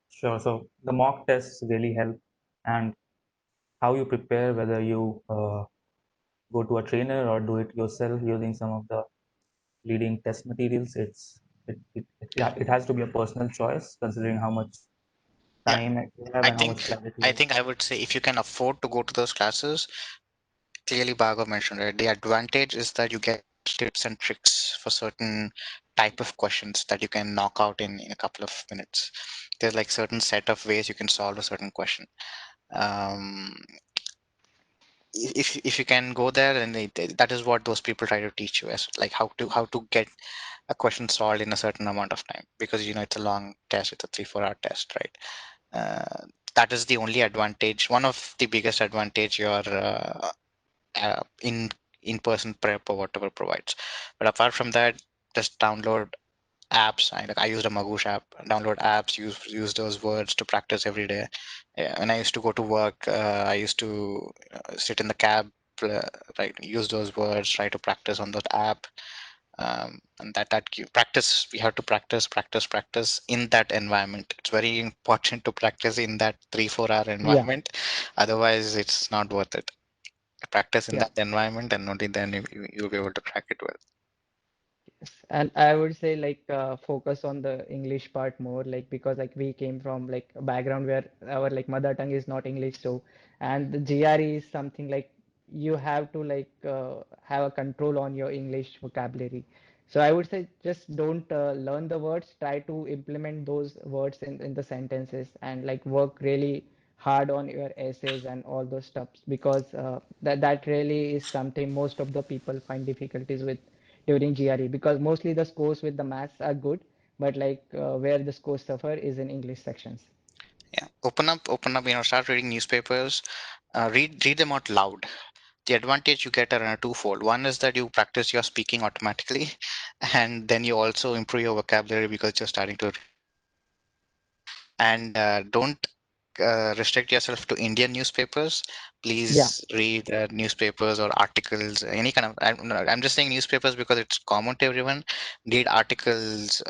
Sure. So the mock tests really help, and how you prepare, whether you go to a trainer or do it yourself using some of the leading test materials. Yeah, it has to be a personal choice considering how much Yeah, time you have I and how think much clarity you I have. think I would say if you can afford to go to those classes, clearly Bhargav mentioned, right? The advantage is that you get tips and tricks for certain type of questions that you can knock out in a couple of minutes. There's like certain set of ways you can solve a certain question. Um, if you can go there, then that is what those people try to teach you, as like how to get a question solved in a certain amount of time, because it's a long test, it's a 3 4 hour test, right? That is the only advantage, one of the biggest advantage your in-person prep or whatever provides. But apart from that, just download apps. I used a Magoosh app. Download apps. Use those words to practice every day. Yeah, when I used to go to work, I used to sit in the cab, uh, right? Use those words. Try to practice on that app. And practice. We have to practice in that environment. It's very important to practice in that 3 4 hour Yeah, environment. Otherwise, it's not worth it. Practice in yeah. that environment, and only then you'll be able to crack it well. Yes, and I would say like focus on the English part more, like because like we came from like a background where our like mother tongue is not English. So and the GRE is something like you have to like have a control on your English vocabulary. So I would say just don't learn the words, try to implement those words in the sentences, and like work really hard on your essays and all those stuffs, because that really is something most of the people find difficulties with during GRE, because mostly the scores with the maths are good, but like where the scores suffer is in English sections. Yeah, open up. Start reading newspapers. Read them out loud. The advantage you get are twofold. One is that you practice your speaking automatically, and then you also improve your vocabulary because you're starting to read out loud. And don't restrict yourself to Indian newspapers. Yeah. Please read newspapers or articles, any kind of. I'm just saying newspapers because it's common to everyone. Read articles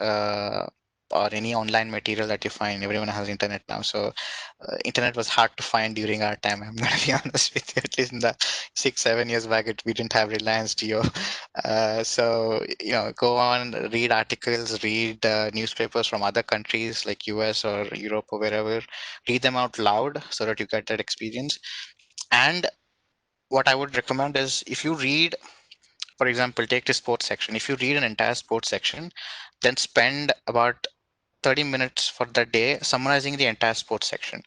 or any online material that you find. Everyone has internet now, so internet was hard to find during our time. I'm going to be honest with you. At least in the 6, 7 years back, we didn't have Reliance Jio. So go on, read articles, read newspapers from other countries like US or Europe or wherever. Read them out loud so that you get that experience. And what I would recommend is if you read, for example, take the sports section. If you read an entire sports section, then spend about 30 minutes for the day summarizing the entire sports section.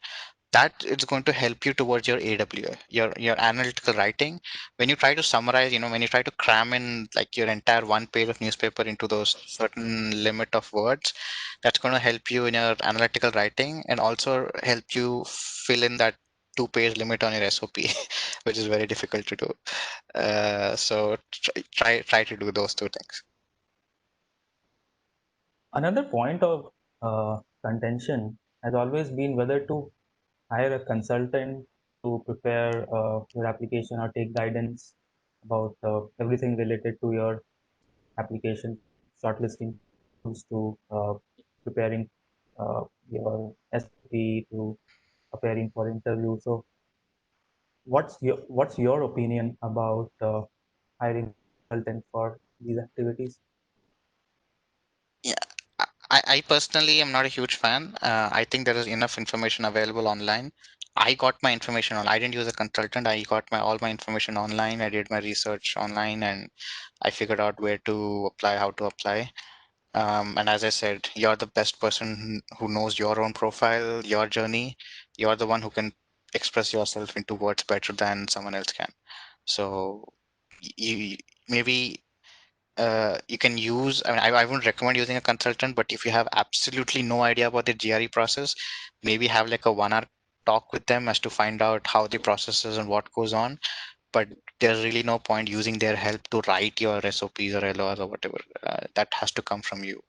That is going to help you towards your AWA, your analytical writing. When you try to summarize, when you try to cram in like your entire one page of newspaper into those certain limit of words, that's going to help you in your analytical writing and also help you fill in that 2 page limit on your SOP, which is very difficult to do. So try to do those two things. Another point of contention has always been whether to hire a consultant to prepare your application or take guidance about everything related to your application, shortlisting, to preparing your SOP, to preparing for interview. So, what's your opinion about hiring consultant for these activities? Yeah, I personally am not a huge fan. I think there is enough information available online. I got my information on. I didn't use a consultant. I got my all my information online. I did my research online, and I figured out where to apply, how to apply. And as I said, you're the best person who knows your own profile, your journey. You're the one who can express yourself into words better than someone else can. So you maybe you can use, I wouldn't recommend using a consultant, but if you have absolutely no idea about the GRE process, maybe have like a 1 hour talk with them as to find out how the process is and what goes on. But there's really no point using their help to write your SOPs or LORs or whatever. That has to come from you.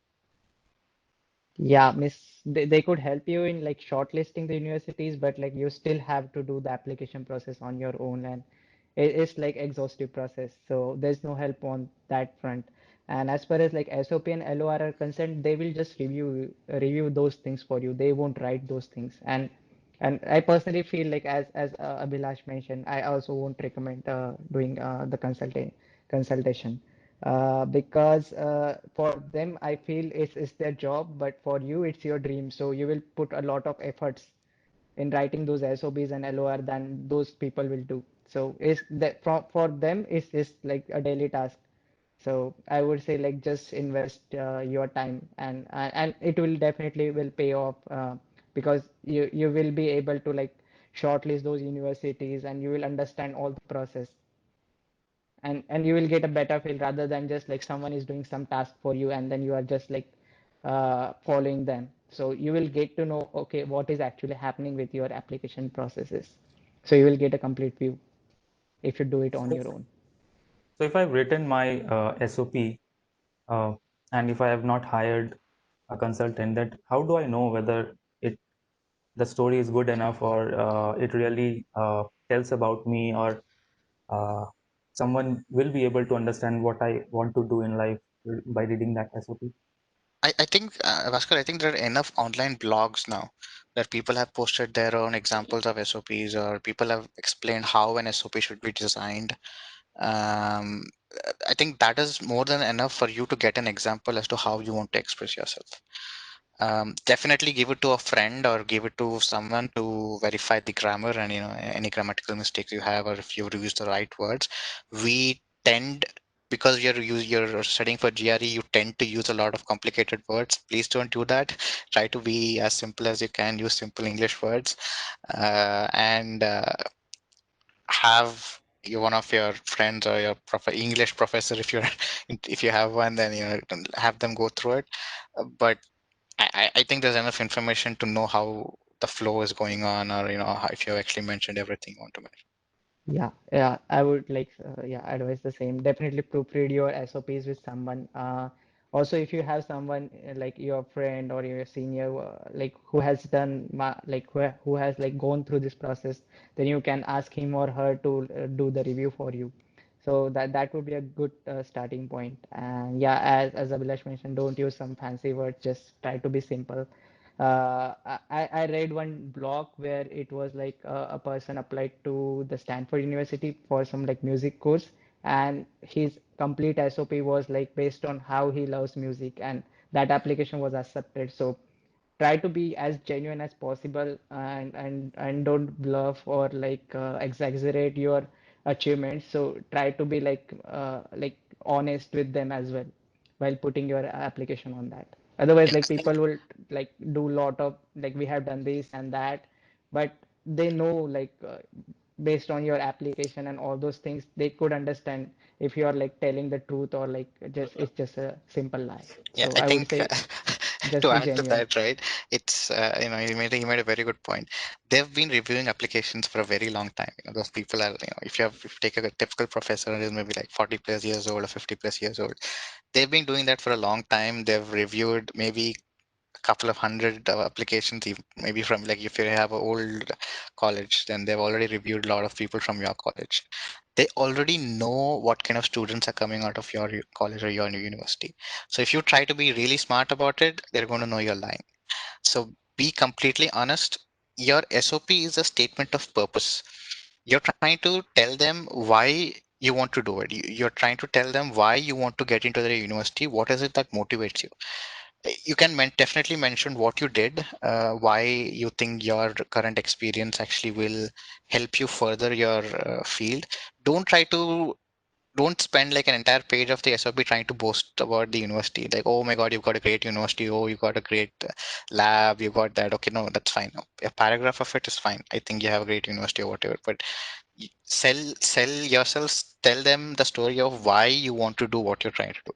Yeah, miss, they could help you in like shortlisting the universities, but like you still have to do the application process on your own, and it's like exhaustive process. So there's no help on that front. And as far as like SOP and LOR are concerned, they will just review those things for you. They won't write those things. And I personally feel like as Abhilash mentioned, I also won't recommend doing the consultation because for them I feel it's their job, but for you it's your dream. So you will put a lot of efforts in writing those SOBs and LOR than those people will do. So is that for them is like a daily task. So I would say like just invest your time and it will definitely will pay off because you will be able to like shortlist those universities and you will understand all the process and you will get a better feel rather than just like someone is doing some task for you and then you are just like following them. So you will get to know, okay, what is actually happening with your application processes. So you will get a complete view if you do it on So your own. if I've written my SOP uh, and if I have not hired a consultant, that how do I know whether it the story is good enough or it really tells about me or uh, someone will be able to understand what I want to do in life by reading that SOP. I think, Bhaskar, I think there are enough online blogs now that people have posted their own examples of SOPs or people have explained how an SOP should be designed. Um, I think that is more than enough for you to get an example as to how you want to express yourself. Definitely give it to a friend or give it to someone to verify the grammar and any grammatical mistakes you have or if you've used the right words. We tend, because you're studying for GRE, you tend to use a lot of complicated words. Please don't do that. Try to be as simple as you can. Use simple English words, and have one of your friends or your English professor, if you're if you have one, then have them go through it. But I think there's enough information to know how the flow is going on, or if you have actually mentioned everything you want to mention. Yeah, I would yeah, advise the same. Definitely proofread your SOPs with someone. Also, if you have someone like your friend or your senior, like who has done who has like gone through this process, then you can ask him or her to do the review for you. So that would be a good starting point. And yeah, as Abhilash mentioned, don't use some fancy words. Just try to be simple. I read one blog where it was like a person applied to the Stanford University for some like music course, and his complete SOP was like based on how he loves music, and that application was accepted. So try to be as genuine as possible, and don't bluff or like exaggerate your achievements. So try to be like honest with them as well while putting your application on that. Otherwise, Yeah, like I think people will like do lot of like we have done this and that, but they know based on your application and all those things, they could understand if you are like telling the truth or like just it's just a simple lie. yeah, So I I would think say just to be add to genuine. that, right? It's you made a very good point. They've been reviewing applications for a very long time. Those people are, if you take a typical professor who is maybe like 40 plus years old or 50 plus years old, they've been doing that for a long time. They've reviewed maybe a couple of hundred applications, maybe from, like, if you have an old college, then they've already reviewed a lot of people from your college. They already know what kind of students are coming out of your college or your university. So if you try to be really smart about it, they're going to know you're lying. So be completely honest. Your SOP is a statement of purpose. You're trying to tell them why you want to do it. You're trying to tell them why you want to get into the university. What is it that motivates you? You can definitely mention what you did, why you think your current experience actually will help you further your field. Don't try to don't spend like an entire page of the SOP trying to boast about the university. Like, oh my God, you've got a great university. Oh, you got a great lab. You got that. Okay, no, that's fine. A paragraph of it is fine. I think you have a great university or whatever. But sell yourselves. Tell them the story of why you want to do what you're trying to do.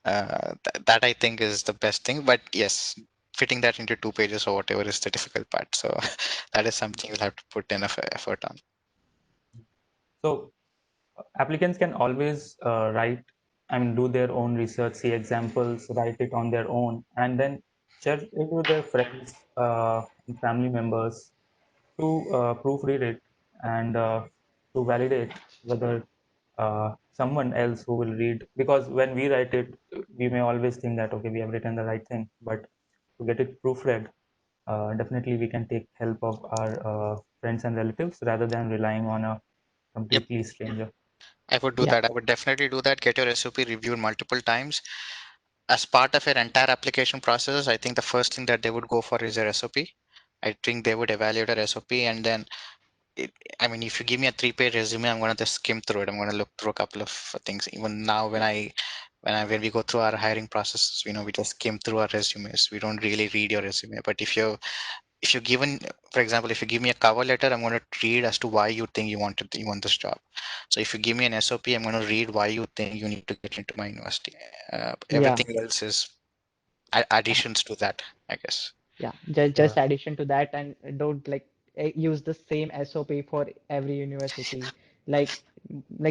That I think is the best thing. But yes, fitting that into 2 pages or whatever is the difficult part. So that is something you'll have to put enough effort on. So applicants can always write, I mean, do their own research, see examples, write it on their own, and then share it with their friends and family members to proofread it and to validate whether someone else who will read, because when we write it, we may always think that, okay, we have written the right thing, but to get it proofread, definitely we can take help of our friends and relatives rather than relying on a Yep, completely stranger. I would do Yeah, that. I would definitely do that. Get your SOP reviewed multiple times. As part of your entire application process, I think the first thing that they would go for is your SOP. I think they would evaluate your SOP, and then it, I mean, if you give me a 3 page resume, I'm gonna just skim through it. I'm gonna look through a couple of things. Even now, when we go through our hiring process, we just skim through our resumes. We don't really read your resume. But if you're given, for example, if you give me a cover letter, I'm going to read as to why you think you want this job. So if you give me an SOP, I'm going to read why you think you need to get into my university. yeah. Everything else is additions to that, I guess. Yeah, just Sure. addition to that, and don't like use the same SOP for every university. Like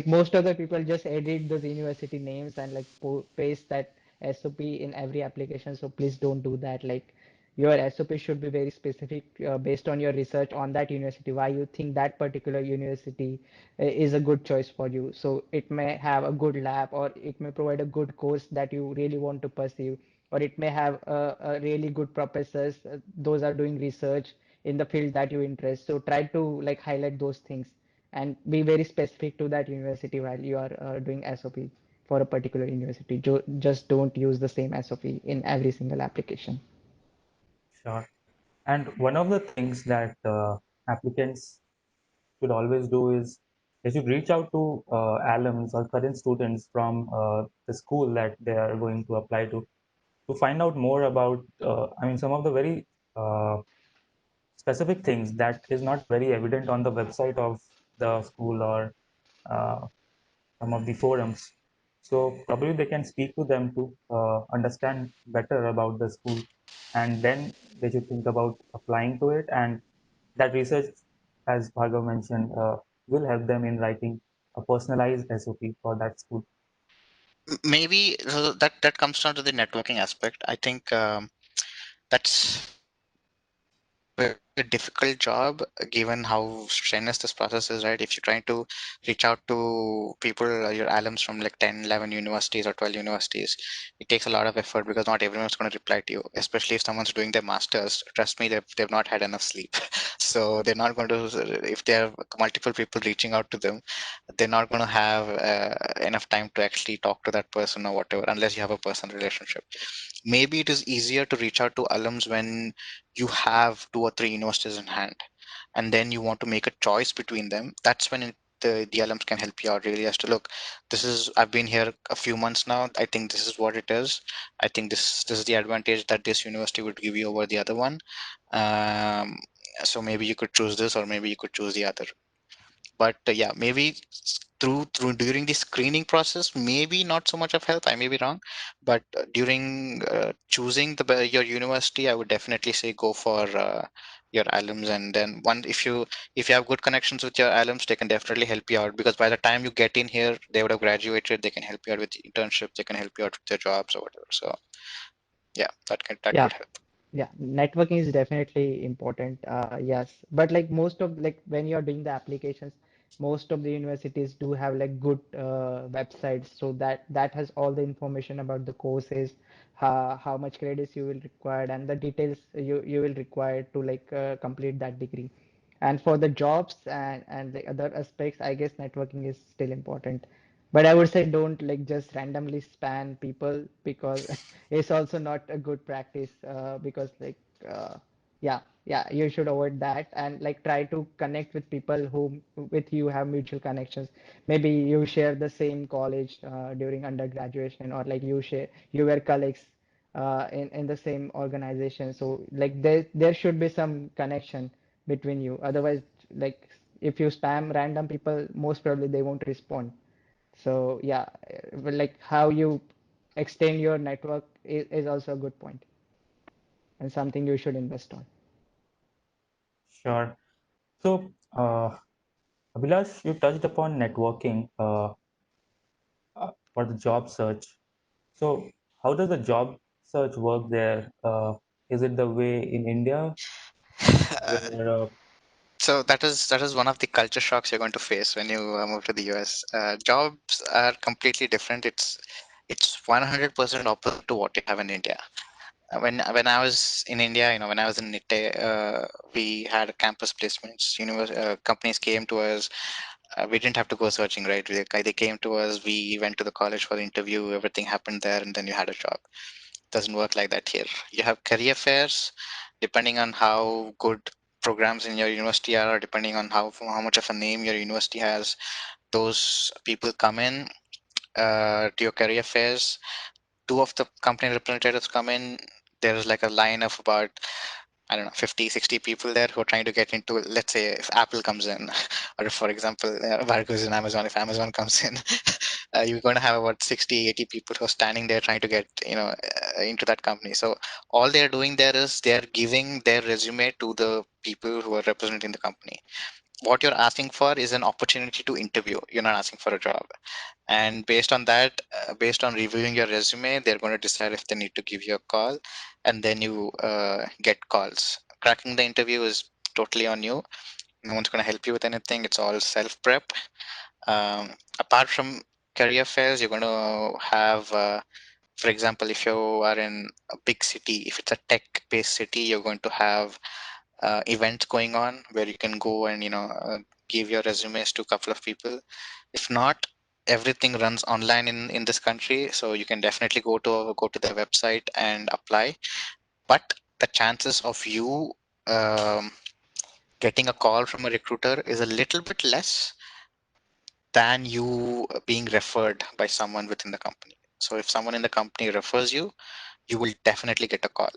most of the people just edit those university names and like paste that SOP in every application. So please don't do that. Like your SOP should be very specific based on your research on that university, why you think that particular university is a good choice for you. So it may have a good lab, or it may provide a good course that you really want to pursue, or it may have a really good professors. Those are doing research in the field that you interest. So try to like highlight those things and be very specific to that university while you are doing SOP for a particular university. Just don't use the same SOP in every single application. Sure. And one of the things that applicants should always do is they should reach out to alums or current students from the school that they are going to apply to find out more about, I mean, some of the very uh, specific things that is not very evident on the website of the school or uh, some of the forums. So probably they can speak to them to understand better about the school, and then they should think about applying to it, and that research, as Bhargav mentioned, will help them in writing a personalized SOP for that school. Maybe so that comes down to the networking aspect. I think that's a difficult job given how strenuous this process is, right? If you're trying to reach out to people, your alums from like 10, 11 universities or 12 universities, it takes a lot of effort because not everyone's going to reply to you, especially if someone's doing their masters. Trust me, they've not had enough sleep. So they're not going to, if there are multiple people reaching out to them, they're not going to have enough time to actually talk to that person or whatever, unless you have a personal relationship. Maybe it is easier to reach out to alums when you have 2 or 3 universities in hand, and then you want to make a choice between them. That's when the alums can help you out really as to look, this is, I've been here a few months now, I think this is what it is. I think this is the advantage that this university would give you over the other one. um, so maybe you could choose this, or maybe you could choose the other. But yeah, maybe through during the screening process, maybe not so much of help, I may be wrong, but during choosing your university, I would definitely say go for your alums. And then one, if you have good connections with your alums, they can definitely help you out, because by the time you get in here, they would have graduated. They can help you out with internships, they can help you out with your jobs or whatever. So yeah, that Yeah. could help. Yeah, networking is definitely important. Yes, but like most of like when you're doing the applications, most of the universities do have like good websites, so that has all the information about the courses, how much credits you will require, and the details you will require to like complete that degree. And for the jobs and the other aspects, I guess networking is still important. But I would say don't like just randomly spam people because it's also not a good practice because like yeah, you should avoid that and like try to connect with people who with you have mutual connections. Maybe you share the same college during undergraduation, or like you were colleagues in the same organization. So like there should be some connection between you. Otherwise, like if you spam random people, most probably they won't respond. So yeah, well, like how you extend your network is also a good point and something you should invest on. Sure. So, Abhilash, you touched upon networking for the job search. So, how does the job search work there? Is it the way in India where So that is one of the culture shocks you're going to face when you move to the US. Jobs are completely different. It's 100% opposite to what you have in India. When I was in India, when I was in NITE, we had campus placements. Companies came to us. We didn't have to go searching, right? They came to us. We went to the college for the interview. Everything happened there, and then you had a job. Doesn't work like that here. You have career fairs, depending on how good programs in your university are, or depending on how much of a name your university has. Those people come in to your career fairs. Two of the company representatives come in. There's like a line of about, I don't know, 50, 60 people there who are trying to get into, let's say, if Apple comes in, or if, for example, Bhargav is in Amazon, if Amazon comes in, you're going to have about 60, 80 people who are standing there trying to get, into that company. So all they're doing there is they're giving their resume to the people who are representing the company. What you're asking for is an opportunity to interview. You're not asking for a job. And based on that, based on reviewing your resume, they're going to decide if they need to give you a call, and then you get calls. Cracking the interview is totally on you. No one's going to help you with anything. It's all self prep. Apart from career fairs, you're going to have, for example, if you are in a big city, if it's a tech based city, you're going to have events going on where you can go and give your resumes to a couple of people. If not, everything runs online in this country, so you can definitely go to their website and apply. But the chances of you um, getting a call from a recruiter is a little bit less than you being referred by someone within the company. So if someone in the company refers you, you will definitely get a call.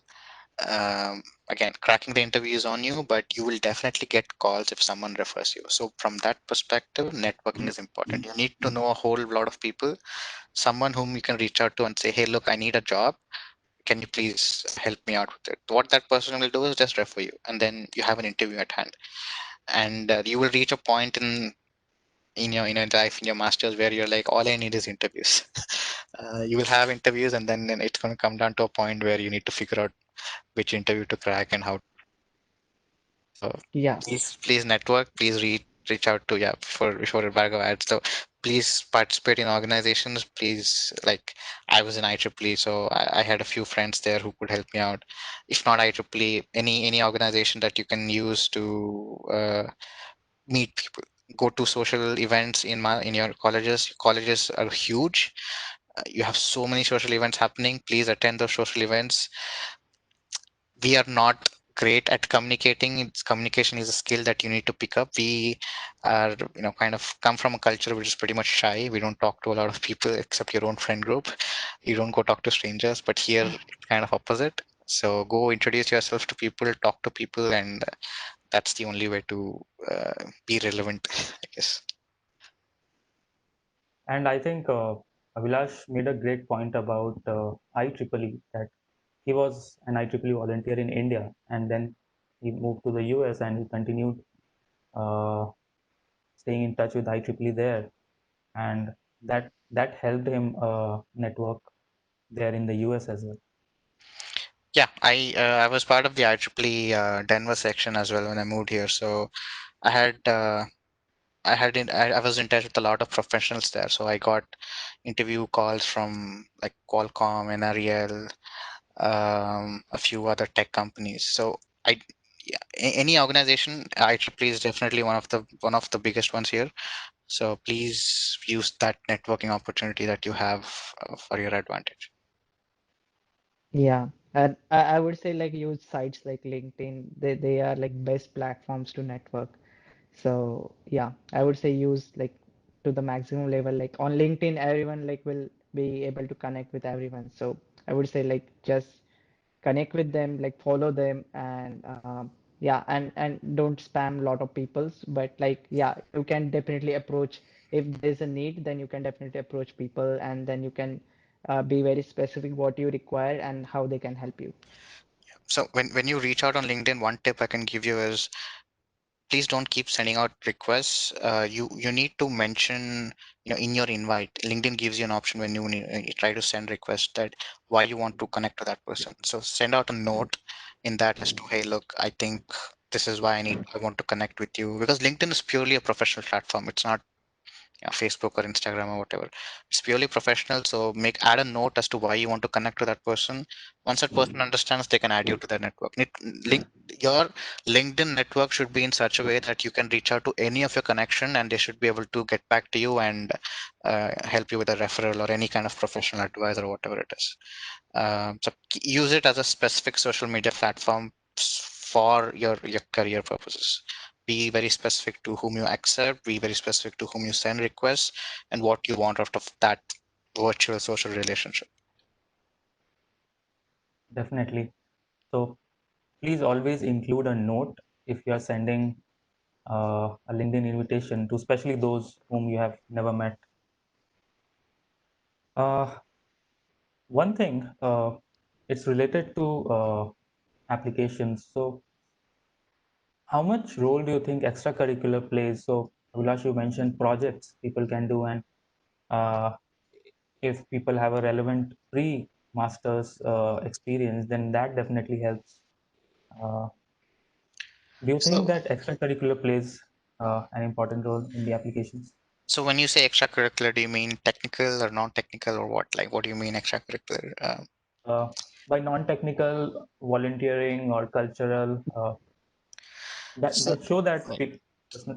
Again, cracking the interview is on you, but you will definitely get calls if someone refers you. So from that perspective, networking is important. You need to know a whole lot of people, someone whom you can reach out to and say, hey, look, I need a job. can you please help me out with it? What that person will do is just refer you, and then you have an interview at hand. And you will reach a point in your life, in your masters, where you're like, all I need is interviews. You will have interviews, and then it's going to come down to a point where you need to figure out which interview to crack and how. So Yeah, please network. Please reach out to, yeah, for Bhargav ads. So please participate in organizations. Please, like, I was in IEEE, so I had a few friends there who could help me out. If not IEEE, any organization that you can use to meet people. Go to social events in your colleges. Colleges are huge. You have so many social events happening. Please attend those social events. We are not great at communicating. Communication is a skill that you need to pick up. We are, kind of come from a culture which is pretty much shy. We don't talk to a lot of people except your own friend group. You don't go talk to strangers, but here it's kind of opposite. So go introduce yourself to people, talk to people, and that's the only way to be relevant, I guess. And I think Abhilash made a great point about IEEE, that he was an IEEE volunteer in India, and then he moved to the US and he continued uh, staying in touch with IEEE there, and that helped him network there in the US as well. Yeah, I was part of the IEEE Denver section as well when I moved here. So I had I was in touch with a lot of professionals there. So I got interview calls from like Qualcomm, NREL, a few other tech companies. So I yeah, any organization, IEEE is definitely one of the biggest ones here. So please use that networking opportunity that you have for your advantage. yeah. And I would say like use sites like LinkedIn. They are like best platforms to network. So yeah, I would say use like to the maximum level. Like on LinkedIn, everyone like will be able to connect with everyone. So I would say like just connect with them, like follow them, and yeah, and don't spam a lot of people's. But like yeah, you can definitely approach if there's a need, then you can definitely approach people, and then you can be very specific what you require and how they can help you. So when you reach out on LinkedIn, one tip I can give you is please don't keep sending out requests. You need to mention, in your invite. LinkedIn gives you an option when you try to send requests that why you want to connect to that person. So send out a note in that as to, hey, look, I think this is why I want to connect with you, because LinkedIn is purely a professional platform. It's not, Facebook or Instagram or whatever. It's purely professional. So add a note as to why you want to connect to that person. Once that person understands, they can add you to their network. Your LinkedIn network should be in such a way that you can reach out to any of your connection, and they should be able to get back to you and help you with a referral or any kind of professional advice or whatever it is. So use it as a specific social media platform for your career purposes. Be very specific to whom you accept, be very specific to whom you send requests, and what you want out of that virtual social relationship. Definitely. So please always include a note if you are sending a LinkedIn invitation to especially those whom you have never met. Uh, One thing, it's related to applications. So how much role do you think extracurricular plays? So Abhilash, you mentioned projects people can do, and uh, if people have a relevant pre-masters experience, then that definitely helps. Uh, do you think So, that extracurricular plays an important role in the applications? so when you say extracurricular, do you mean technical or non-technical or what? Like, what do you mean extracurricular? Uh, by non-technical volunteering or cultural, that So, that show that right.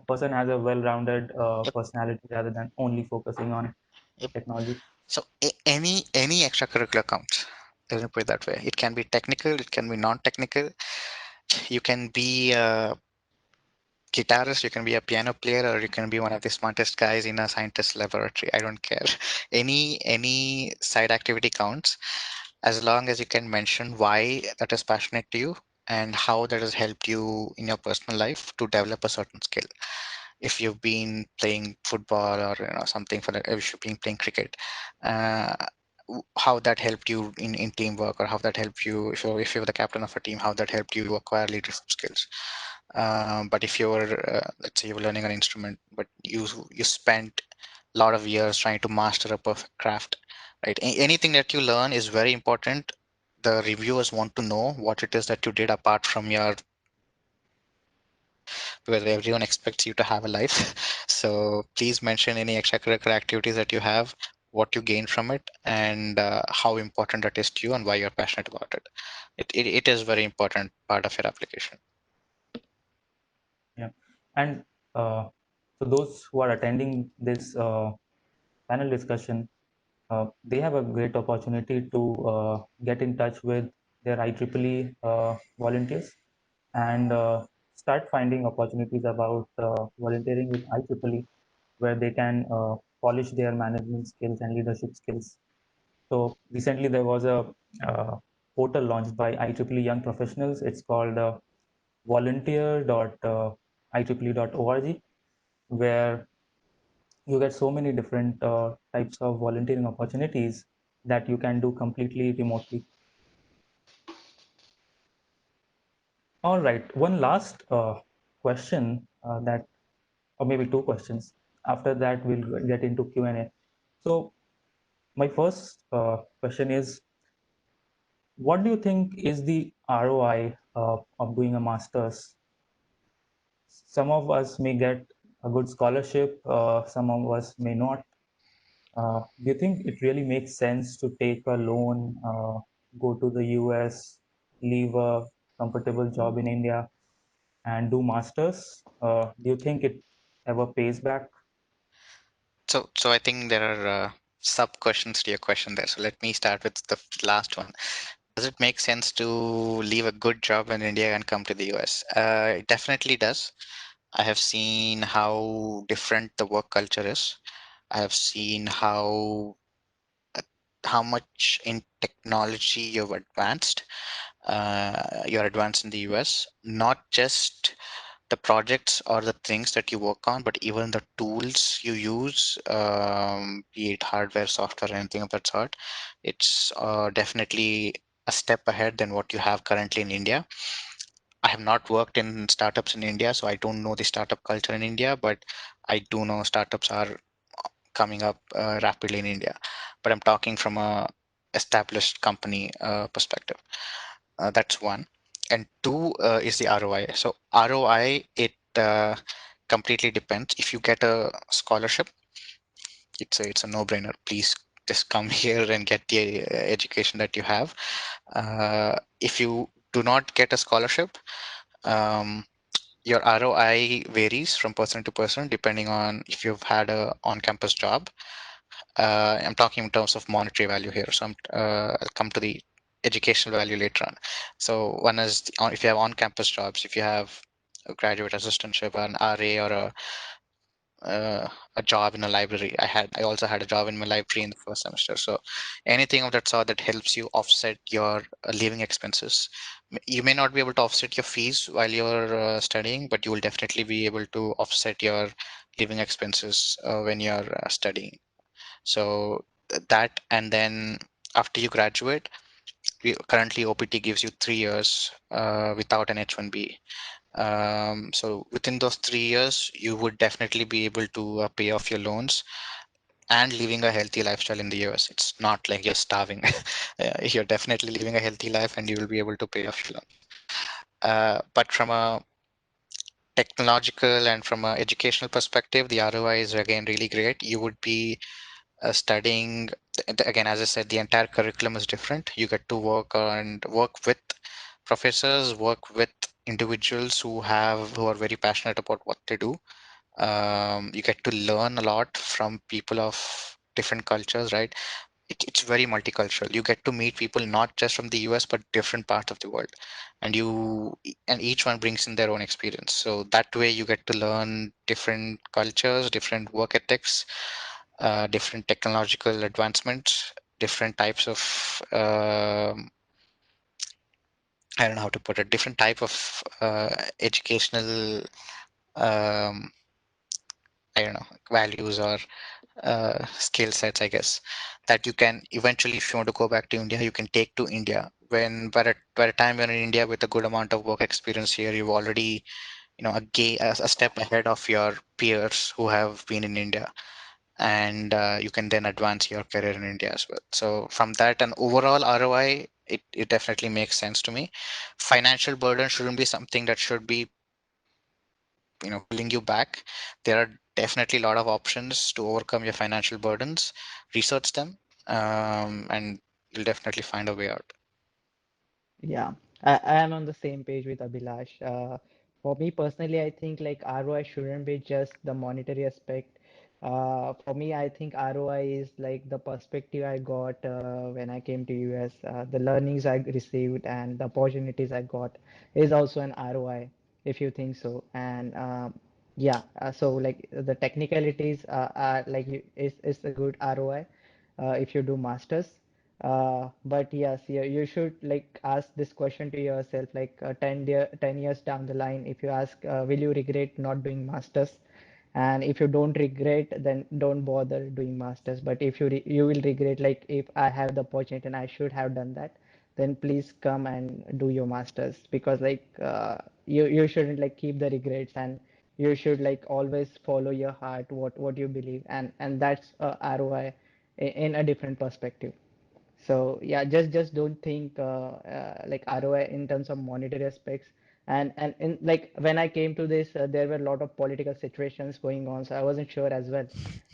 person has a well-rounded Yep, personality rather than only focusing on yep. technology. So any extracurricular counts. Let me put it that way. It can be technical, it can be non-technical. You can be a guitarist, you can be a piano player, or you can be one of the smartest guys in a scientist laboratory. I don't care. Any side activity counts, as long as you can mention why that is passionate to you and how that has helped you in your personal life to develop a certain skill. If you've been playing football or something, if you've been playing cricket, uh, how that helped you in teamwork, or how that helped you if you're the captain of a team, how that helped you acquire leadership skills. But if you're let's say you were learning an instrument, but you spent a lot of years trying to master a perfect craft, right? Anything that you learn is very important. The reviewers want to know what it is that you did apart from your, because everyone expects you to have a life. So please mention any extracurricular activities that you have, what you gain from it, and how important that is to you and why you're passionate about it. It is very important part of your application. Yeah. And so those who are attending this panel discussion, they have a great opportunity to get in touch with their IEEE volunteers and start finding opportunities about volunteering with IEEE, where they can polish their management skills and leadership skills. So recently there was a uh, portal launched by IEEE Young Professionals. It's called volunteer.ieee.org, where you get so many different types of volunteering opportunities that you can do completely remotely. All right, one last question that, or maybe two questions. After that, we'll get into Q&A. So my first question is, what do you think is the ROI of doing a master's? Some of us may get a good scholarship, some of us may not. Do you think it really makes sense to take a loan, go to the US, leave a comfortable job in India, and do masters? Do you think it ever pays back? So I think there are sub questions to your question there. So let me start with the last one. Does it make sense to leave a good job in India and come to the US? It definitely does. I have seen how different the work culture is. I have seen how much in technology you've advanced. You're advanced in the US, not just the projects or the things that you work on, but even the tools you use, be it hardware, software, anything of that sort. It's definitely a step ahead than what you have currently in India. I have not worked in startups in India, so I don't know the startup culture in India, but I do know startups are coming up rapidly in India. But I'm talking from a established company perspective. That's one. And two is the ROI. So ROI, it completely depends. If you get a scholarship, it's a no-brainer. Please just come here and get the education that you have. If you do not get a scholarship, um, your ROI varies from person to person depending on if you've had a on-campus job. I'm talking in terms of monetary value here. So I'll come to the educational value later on. So one is if you have on-campus jobs, if you have a graduate assistantship, an RA, or a job in a library. I also had a job in my library in the first semester. So anything of that sort that helps you offset your living expenses. You may not be able to offset your fees while you're studying, but you will definitely be able to offset your living expenses when you're studying. So that, and then after you graduate, currently OPT gives you 3 years without an H1B. So within those 3 years, you would definitely be able to pay off your loans and living a healthy lifestyle in the US. It's not like you're starving. You're definitely living a healthy life and you will be able to pay off your loan. But from a technological and from an educational perspective, the ROI is again really great. You would be studying again, as I said, the entire curriculum is different. You get to work with professors, work with individuals who are very passionate about what they do. You get to learn a lot from people of different cultures, right? It's very multicultural. You get to meet people not just from the US but different parts of the world, and each one brings in their own experience. So that way you get to learn different cultures, different work ethics, different technological advancements, different types of I don't know how to put it, different type of educational um, I don't know, values or skill sets, I guess, that you can eventually, if you want to go back to India, you can take to India. When by the time you're in India with a good amount of work experience here, you've already, a step ahead of your peers who have been in India, and you can then advance your career in India as well. So from that, an overall ROI, it definitely makes sense to me. Financial burden shouldn't be something that should be, pulling you back. There are definitely a lot of options to overcome your financial burdens. Research them, and you'll definitely find a way out. Yeah, I am on the same page with Abhilash. For me personally, I think like ROI shouldn't be just the monetary aspect. For me, I think ROI is like the perspective I got when I came to US, the learnings I received and the opportunities I got is also an ROI, if you think so. And yeah, so like the technicalities are like is a good ROI if you do masters. But yes, you should like ask this question to yourself like 10 years down the line, if you ask, will you regret not doing masters? And if you don't regret, then don't bother doing masters. But if you will regret, like if I have the opportunity and I should have done that, then please come and do your masters, because like you shouldn't like keep the regrets, and you should like always follow your heart, what you believe, and that's ROI in a different perspective. So yeah, just don't think like ROI in terms of monetary aspects. And in like when I came to this, there were a lot of political situations going on, so I wasn't sure as well.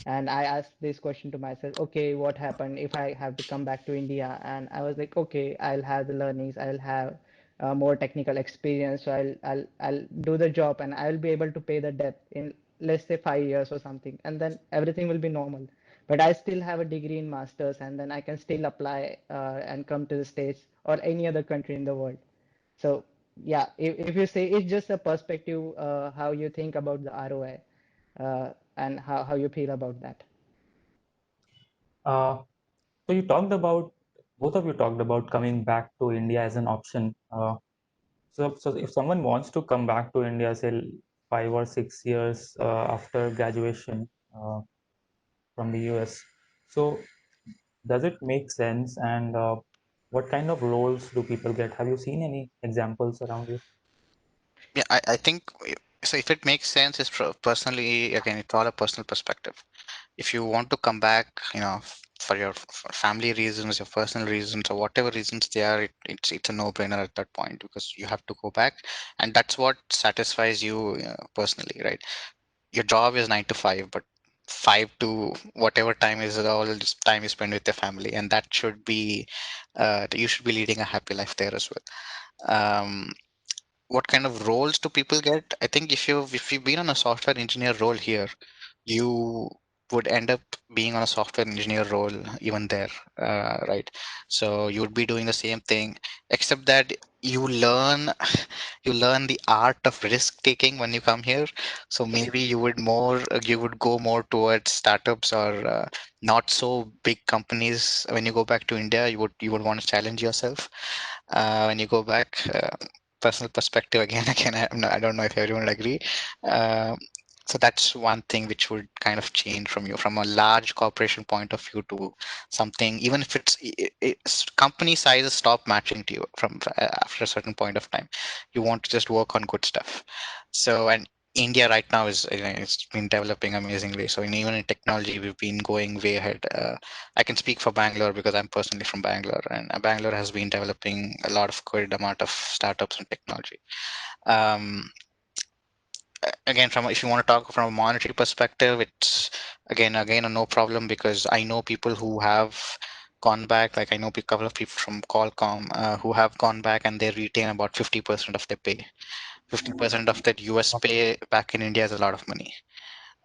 And I asked this question to myself, okay, what happened if I have to come back to India? And I was like, okay, I'll have the learnings, I'll have more technical experience, so I'll do the job and I'll be able to pay the debt in, let's say, 5 years or something, and then everything will be normal. But I still have a degree in masters, and then I can still apply and come to the States or any other country in the world. So yeah, if you say it's just a perspective, how you think about the ROI and how you feel about that. Uh, so you talked about, both of you talked about coming back to India as an option. So if someone wants to come back to India, say 5 or 6 years after graduation from the US, so does it make sense? And what kind of roles do people get? Have you seen any examples around you? Yeah, I think so. If it makes sense, is personally, again, it's all a personal perspective. If you want to come back, for your family reasons, your personal reasons, or whatever reasons they are, it's a no-brainer at that point, because you have to go back, and that's what satisfies you, personally, right? Your job is 9 to 5, but 5 to whatever time is all this time you spend with your family, and that should be, you should be leading a happy life there as well. What kind of roles do people get? I think if you've been on a software engineer role here, you would end up being on a software engineer role even there, right? So you would be doing the same thing, except that you learn you learn the art of risk taking when you come here. So maybe you would go more towards startups, or not so big companies. When you go back to India, you would want to challenge yourself when you go back. Personal perspective again. Again, I don't know if everyone would agree. Um, so that's one thing which would kind of change from you, from a large corporation point of view, to something, even if company sizes stop matching to you after a certain point of time. You want to just work on good stuff. So, and India right now it's been developing amazingly. So even in technology, we've been going way ahead. I can speak for Bangalore because I'm personally from Bangalore, and Bangalore has been developing a lot of good amount of startups and technology. Um, Again, from if you want to talk from a monetary perspective, it's again a no problem, because I know people who have gone back. Like, I know a couple of people from Qualcomm who have gone back, and they retain about 50% of their pay. 50% of that US pay back in India is a lot of money.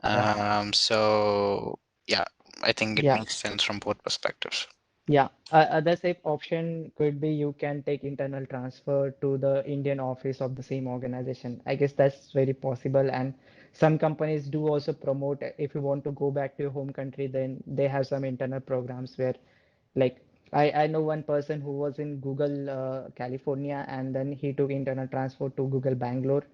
Yeah. So yeah, I think it Yeah. makes sense from both perspectives. Yeah, other safe option could be you can take internal transfer to the Indian office of the same organization. I guess that's very possible, and some companies do also promote, if you want to go back to your home country, then they have some internal programs where, like, I know one person who was in Google California, and then he took internal transfer to Google Bangalore,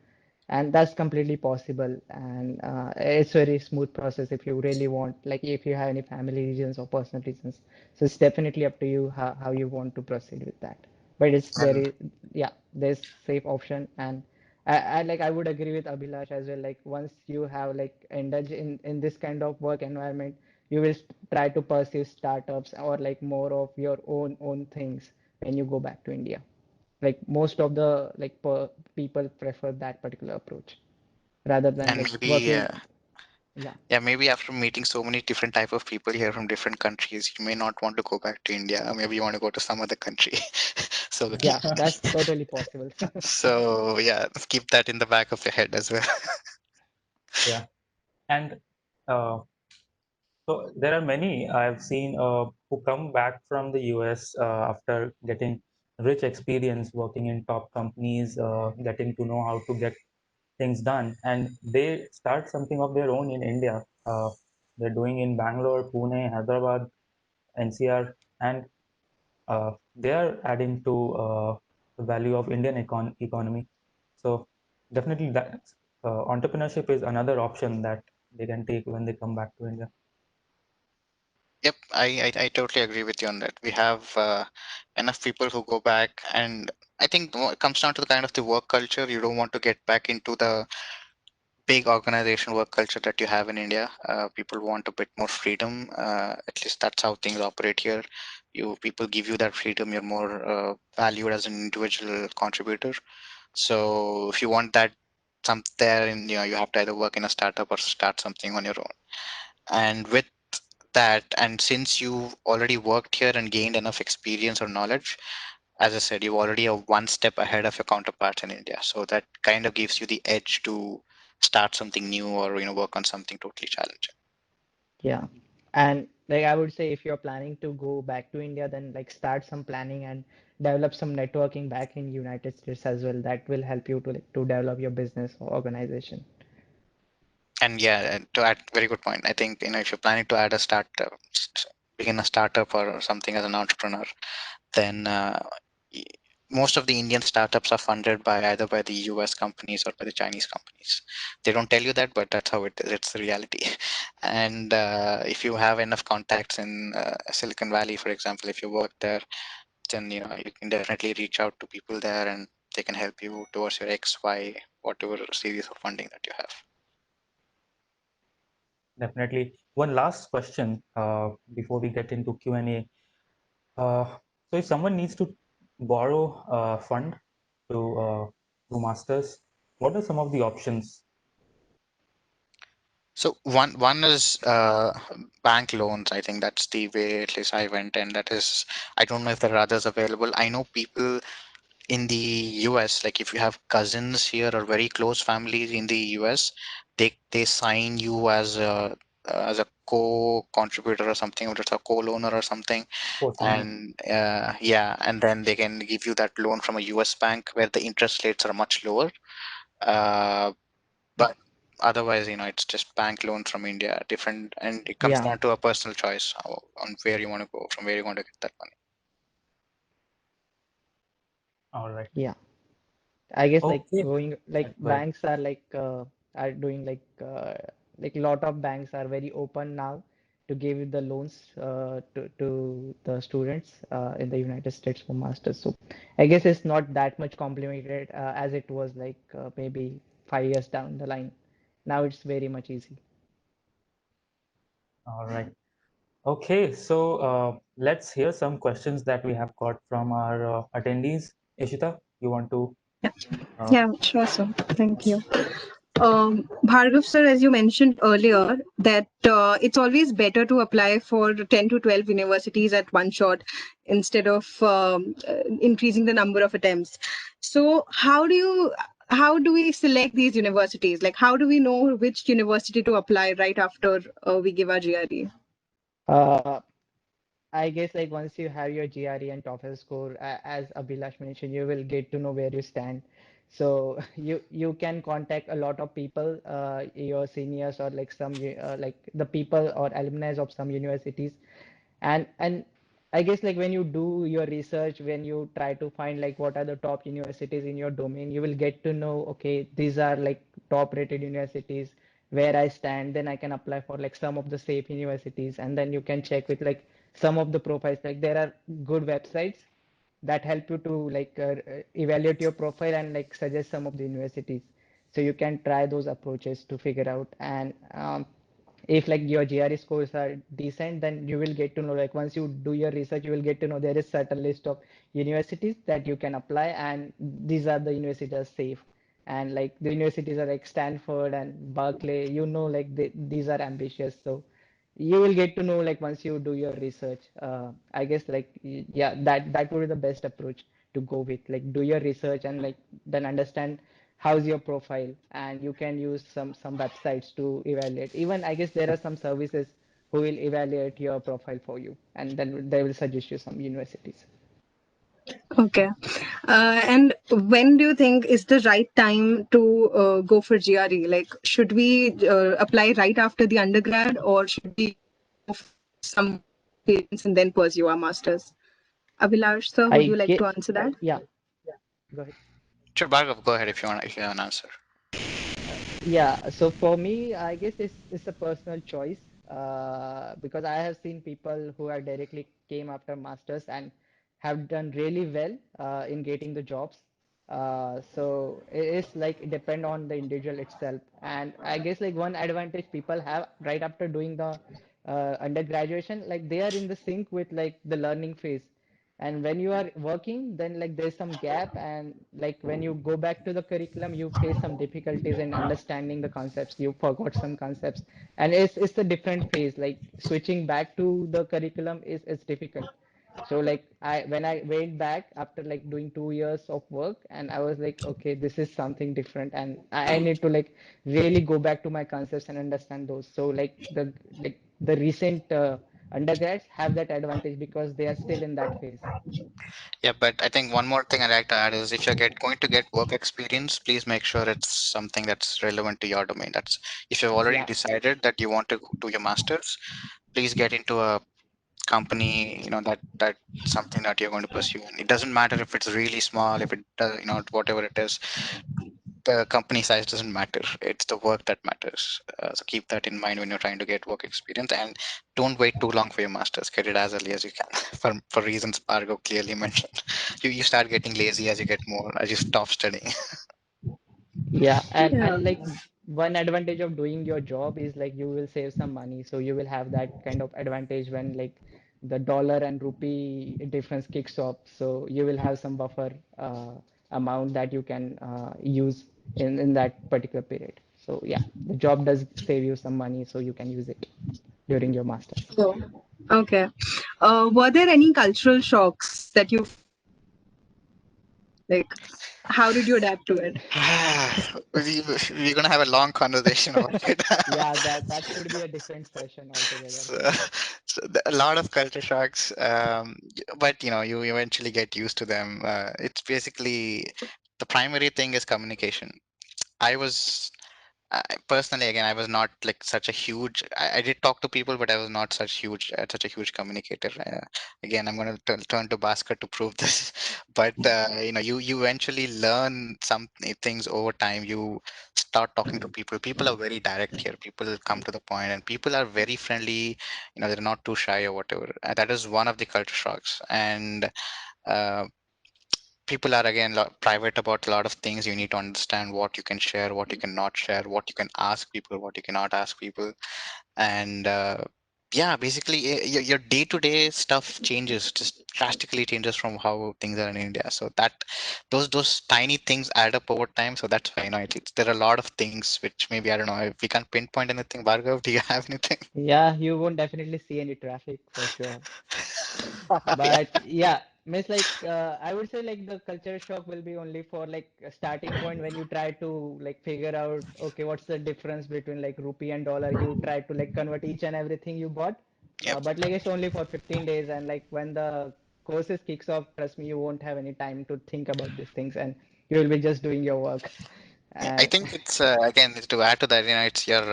and that's completely possible, and it's very smooth process if you really want, like if you have any family reasons or personal reasons. So it's definitely up to you how you want to proceed with that. But it's And very, yeah, there's safe option. And I like, I would agree with Abhilash as well. Like once you have like indulge in this kind of work environment, you will try to pursue startups or like more of your own things when you go back to India. Like most of the like people prefer that particular approach rather than and like maybe working. Yeah, yeah, maybe after meeting so many different type of people here from different countries, you may not want to go back to India. Maybe you want to go to some other country. So yeah, keep that's totally possible. so yeah, keep that in the back of your head as well. Yeah. And uh, so there are many I've seen who come back from the US after getting rich experience working in top companies, getting to know how to get things done, and they start something of their own in India. They're doing in Bangalore, Pune, Hyderabad, NCR, and they are adding to the value of Indian economy. So definitely that entrepreneurship is another option that they can take when they come back to India. Yep, I totally agree with you on that. We have enough people who go back, and I think it comes down to the kind of the work culture. You don't want to get back into the big organization work culture that you have in India. People want a bit more freedom. At least that's how things operate here. You people give you that freedom. You're more valued as an individual contributor. So if you want that, some there, and you have to either work in a startup or start something on your own. And with that, and since you've already worked here and gained enough experience or knowledge, as I said, you're already a one step ahead of your counterparts in India. So that kind of gives you the edge to start something new or work on something totally challenging. Yeah. And like I would say if you're planning to go back to India, then like start some planning and develop some networking back in United States as well. That will help you to like to develop your business or organization. And yeah, to add, very good point. I think if you're planning to add a begin a startup or something as an entrepreneur, then y- most of the Indian startups are funded by either by the US companies or by the Chinese companies. They don't tell you that, but that's how it is. It's the reality. And if you have enough contacts in Silicon Valley, for example, if you work there, then you can definitely reach out to people there, and they can help you towards your X, Y, whatever series of funding that you have. Definitely. One last question before we get into Q&A. So if someone needs to borrow a fund to masters, what are some of the options? So one is bank loans. I think that's the way at least I went, and that is, I don't know if there are others available. I know people in the US, like if you have cousins here or very close families in the US, they sign you as a co-contributor or something, or it's a co-loaner or something, Co-signer. and yeah, and then they can give you that loan from a US bank where the interest rates are much lower. Uh, but otherwise, it's just bank loan from India, different, and it comes Yeah, down to a personal choice on where you want to go, from where you want to get that money. All right. yeah. I guess like Okay. going like Go ahead. banks are doing like a lot of banks are very open now to give the loans to the students in the United States for masters. So I guess it's not that much complicated as it was like maybe 5 years down the line. Now it's very much easy. All right. Okay. So let's hear some questions that we have got from our attendees. Ishita, you want to? Yeah, Uh, yeah, sure, sir. Thank you. Bhargav sir, as you mentioned earlier, that it's always better to apply for 10 to 12 universities at one shot instead of increasing the number of attempts. So how do we select these universities? Like, how do we know which university to apply right after we give our GRE? Uh, I guess like once you have your GRE and TOEFL score, as Abhilash mentioned, you will get to know where you stand. So you can contact a lot of people, your seniors or like some like the people or alumni of some universities, and I guess like when you do your research, when you try to find like what are the top universities in your domain, you will get to know, okay, these are like top rated universities where I stand, then I can apply for like some of the safe universities, and then you can check with like some of the profiles. Like there are good websites that help you to like evaluate your profile and like suggest some of the universities. So you can try those approaches to figure out. And if like your GRE scores are decent, then you will get to know like once you do your research, you will get to know there is certain list of universities that you can apply, and these are the universities that are safe. And like the universities are like Stanford and Berkeley, you know, like these are ambitious. So you will get to know like once you do your research. I guess like yeah, that would be the best approach to go with. Like do your research and like then understand how's your profile, and you can use some websites to evaluate. Even I guess there are some services who will evaluate your profile for you, and then they will suggest you some universities. Okay. And when do you think is the right time to go for GRE? Like, should we apply right after the undergrad, or should we go for some work experience and then pursue our masters? Abhilash, sir, would you I like to get answer that? Yeah, go ahead. Sure, Bhargav, go ahead if you want, if you have an answer. Yeah, so for me, I guess it's a personal choice because I have seen people who are directly came after masters and have done really well in getting the jobs. So it's like it depend on the individual itself. And I guess like one advantage people have right after doing the undergraduation, like they are in the sync with like the learning phase. And when you are working, then like there's some gap, and like when you go back to the curriculum, you face some difficulties in understanding the concepts. You forgot some concepts, and it's a different phase. Like switching back to the curriculum is difficult. So like when I went back after like doing 2 years of work, and I was like, okay, this is something different, and I need to like really go back to my concepts and understand those. So like the recent undergrads have that advantage because they are still in that phase. Yeah, but I think one more thing I'd like to add is if you're going to get work experience, please make sure it's something that's relevant to your domain. That's if you've already Yeah, decided that you want to do your masters, please get into a company, that something that you're going to pursue. And it doesn't matter if it's really small, if it does, whatever it is, the company size doesn't matter. It's the work that matters. So keep that in mind when you're trying to get work experience, and don't wait too long for your masters. Get it as early as you can. For reasons Pargo clearly mentioned. You start getting lazy as you get more, as you stop studying. yeah, and Yeah. and like one advantage of doing your job is like you will save some money, so you will have that kind of advantage when like the dollar and rupee difference kicks off. So you will have some buffer amount that you can use in that particular period. So yeah, the job does save you some money, so you can use it during your masters. Oh, okay. Were there any cultural shocks that you faced while studying abroad? Like, how did you adapt to it? We're gonna have a long conversation about it. Yeah, that should be a different session altogether. so, a lot of culture shocks, but you eventually get used to them. It's basically the primary thing is communication. I was personally, again, I was not like such a huge. I did talk to people, but I was not such a huge communicator. Again, I'm going to turn to Bhaskar to prove this. But you eventually learn some things over time. You start talking to people. People are very direct here. People come to the point, and people are very friendly. They're not too shy or whatever. That is one of the culture shocks, and. Uh, People are again private about a lot of things. You need to understand what you can share, what you cannot share, what you can ask people, what you cannot ask people. And yeah, basically your day-to-day stuff changes, just drastically changes from how things are in India. So that those tiny things add up over time. So that's why there are a lot of things which maybe, I don't know if we can't pinpoint anything. Bhargav, do you have anything? Yeah, you won't definitely see any traffic for sure. Yeah. But yeah, means like I would say like the culture shock will be only for like a starting point when you try to like figure out okay what's the difference between like rupee and dollar. You try to like convert each and everything you bought, Yep. but like it's only for 15 days, and like when the courses kicks off, trust me, you won't have any time to think about these things, and you will be just doing your work. I And think it's again to add to that, it's your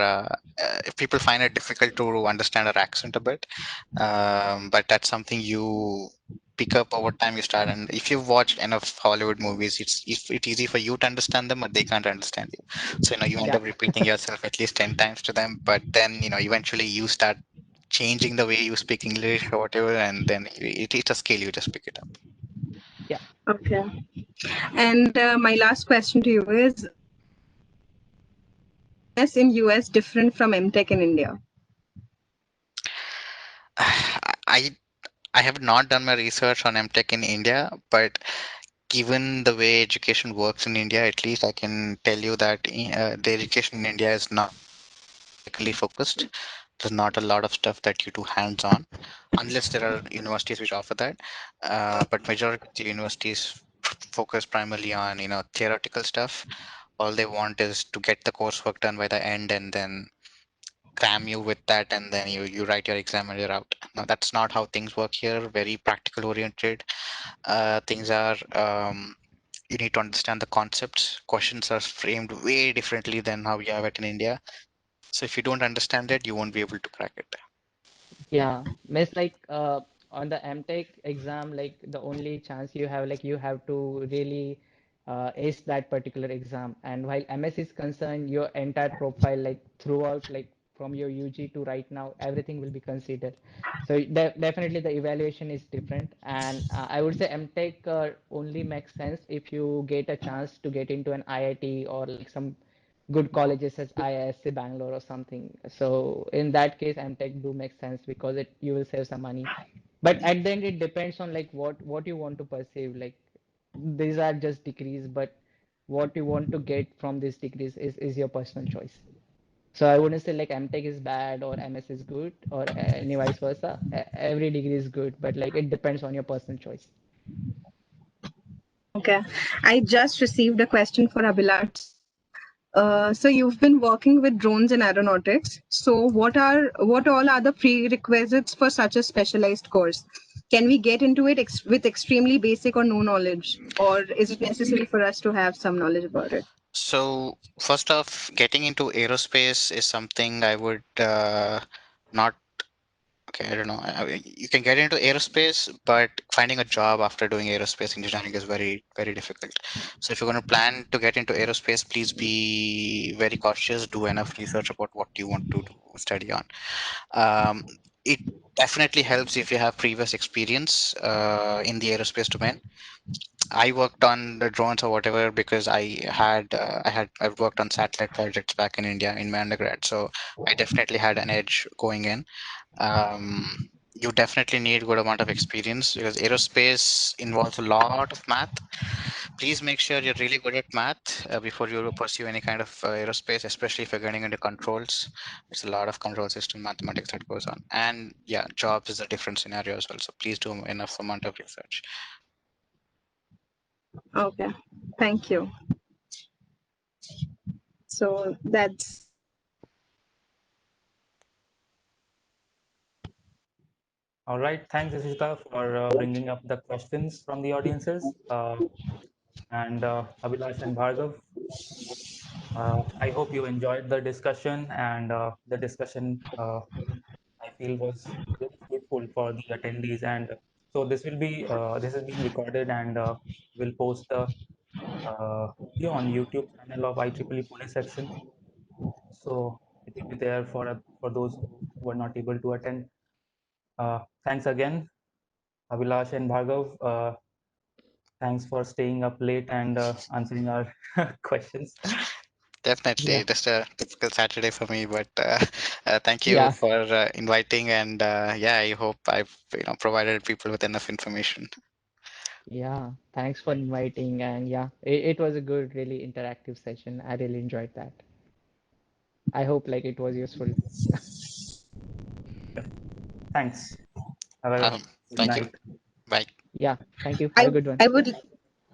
if people find it difficult to understand our accent a bit, but that's something you pick up over time. You start, and if you've watched enough Hollywood movies, it's easy for you to understand them, but they can't understand you. So you end yeah, up repeating yourself at least 10 times to them, but then eventually you start changing the way you speak English or whatever, and then it's a skill. You just pick it up. yeah. Okay. And my last question to you is: MS in US different from MTech in India? I I have not done my research on MTech in India, but given the way education works in India, at least I can tell you that the education in India is not technically focused. There's not a lot of stuff that you do hands-on, unless there are universities which offer that. But majority of the universities focus primarily on theoretical stuff. All they want is to get the coursework done by the end, and then cram you with that, and then you write your exam and you're out. Now that's not how things work here. Very practical oriented. Things are. You need to understand the concepts. Questions are framed way differently than how you have it in India. So if you don't understand it, you won't be able to crack it. Yeah, miss like on the MTech exam, like the only chance you have, like you have to really ace that particular exam. And while MS is concerned, your entire profile, like throughout, like from your UG to right now, everything will be considered. So definitely the evaluation is different. And I would say MTech only makes sense if you get a chance to get into an IIT or like some good colleges as IISc Bangalore or something. So in that case, MTech do make sense because you will save some money. But at the end, it depends on like what you want to perceive. Like these are just degrees, but what you want to get from these degrees is your personal choice. So I wouldn't say like MTech is bad or MS is good or any vice versa. Every degree is good, but like it depends on your personal choice. Okay. I just received a question for Abhilash. So you've been working with drones in aeronautics. So what all are the prerequisites for such a specialized course? Can we get into it with extremely basic or no knowledge, or is it necessary for us to have some knowledge about it? So first off, getting into aerospace is something I would not. Okay, I don't know. You can get into aerospace, but finding a job after doing aerospace engineering is very, very difficult. So if you're going to plan to get into aerospace, please be very cautious. Do enough research about what you want to study on. Um, it definitely helps if you have previous experience in the aerospace domain. I worked on the drones or whatever because I've worked on satellite projects back in India in my undergrad, so I definitely had an edge going in. You definitely need good amount of experience because aerospace involves a lot of math. Please make sure you're really good at math before you pursue any kind of aerospace, especially if you're getting into controls. It's a lot of control system mathematics that goes on, and yeah, jobs is a different scenario as well. So please do enough amount of research. Okay. Thank you. So that's All right, thanks, Ishita, for bringing up the questions from the audiences. And Abhilash and Bhargav, I hope you enjoyed the discussion, and the discussion I feel was really fruitful for the attendees. And so this is being recorded, and we'll post the video on YouTube channel of IEEE Pune section. So it will be there for those who are not able to attend. Thanks again, Abhilash and Bhargav. Thanks for staying up late and answering our questions. Yeah, Definitely, just a typical Saturday for me, but thank you yeah, for inviting, and yeah, I hope I've provided people with enough information. yeah. Thanks for inviting, and yeah, it was a good, really interactive session. I really enjoyed that. I hope like it was useful. Yeah. Thanks. Have a good Thank you. night. Bye. Yeah, thank you. Have I a good one. I would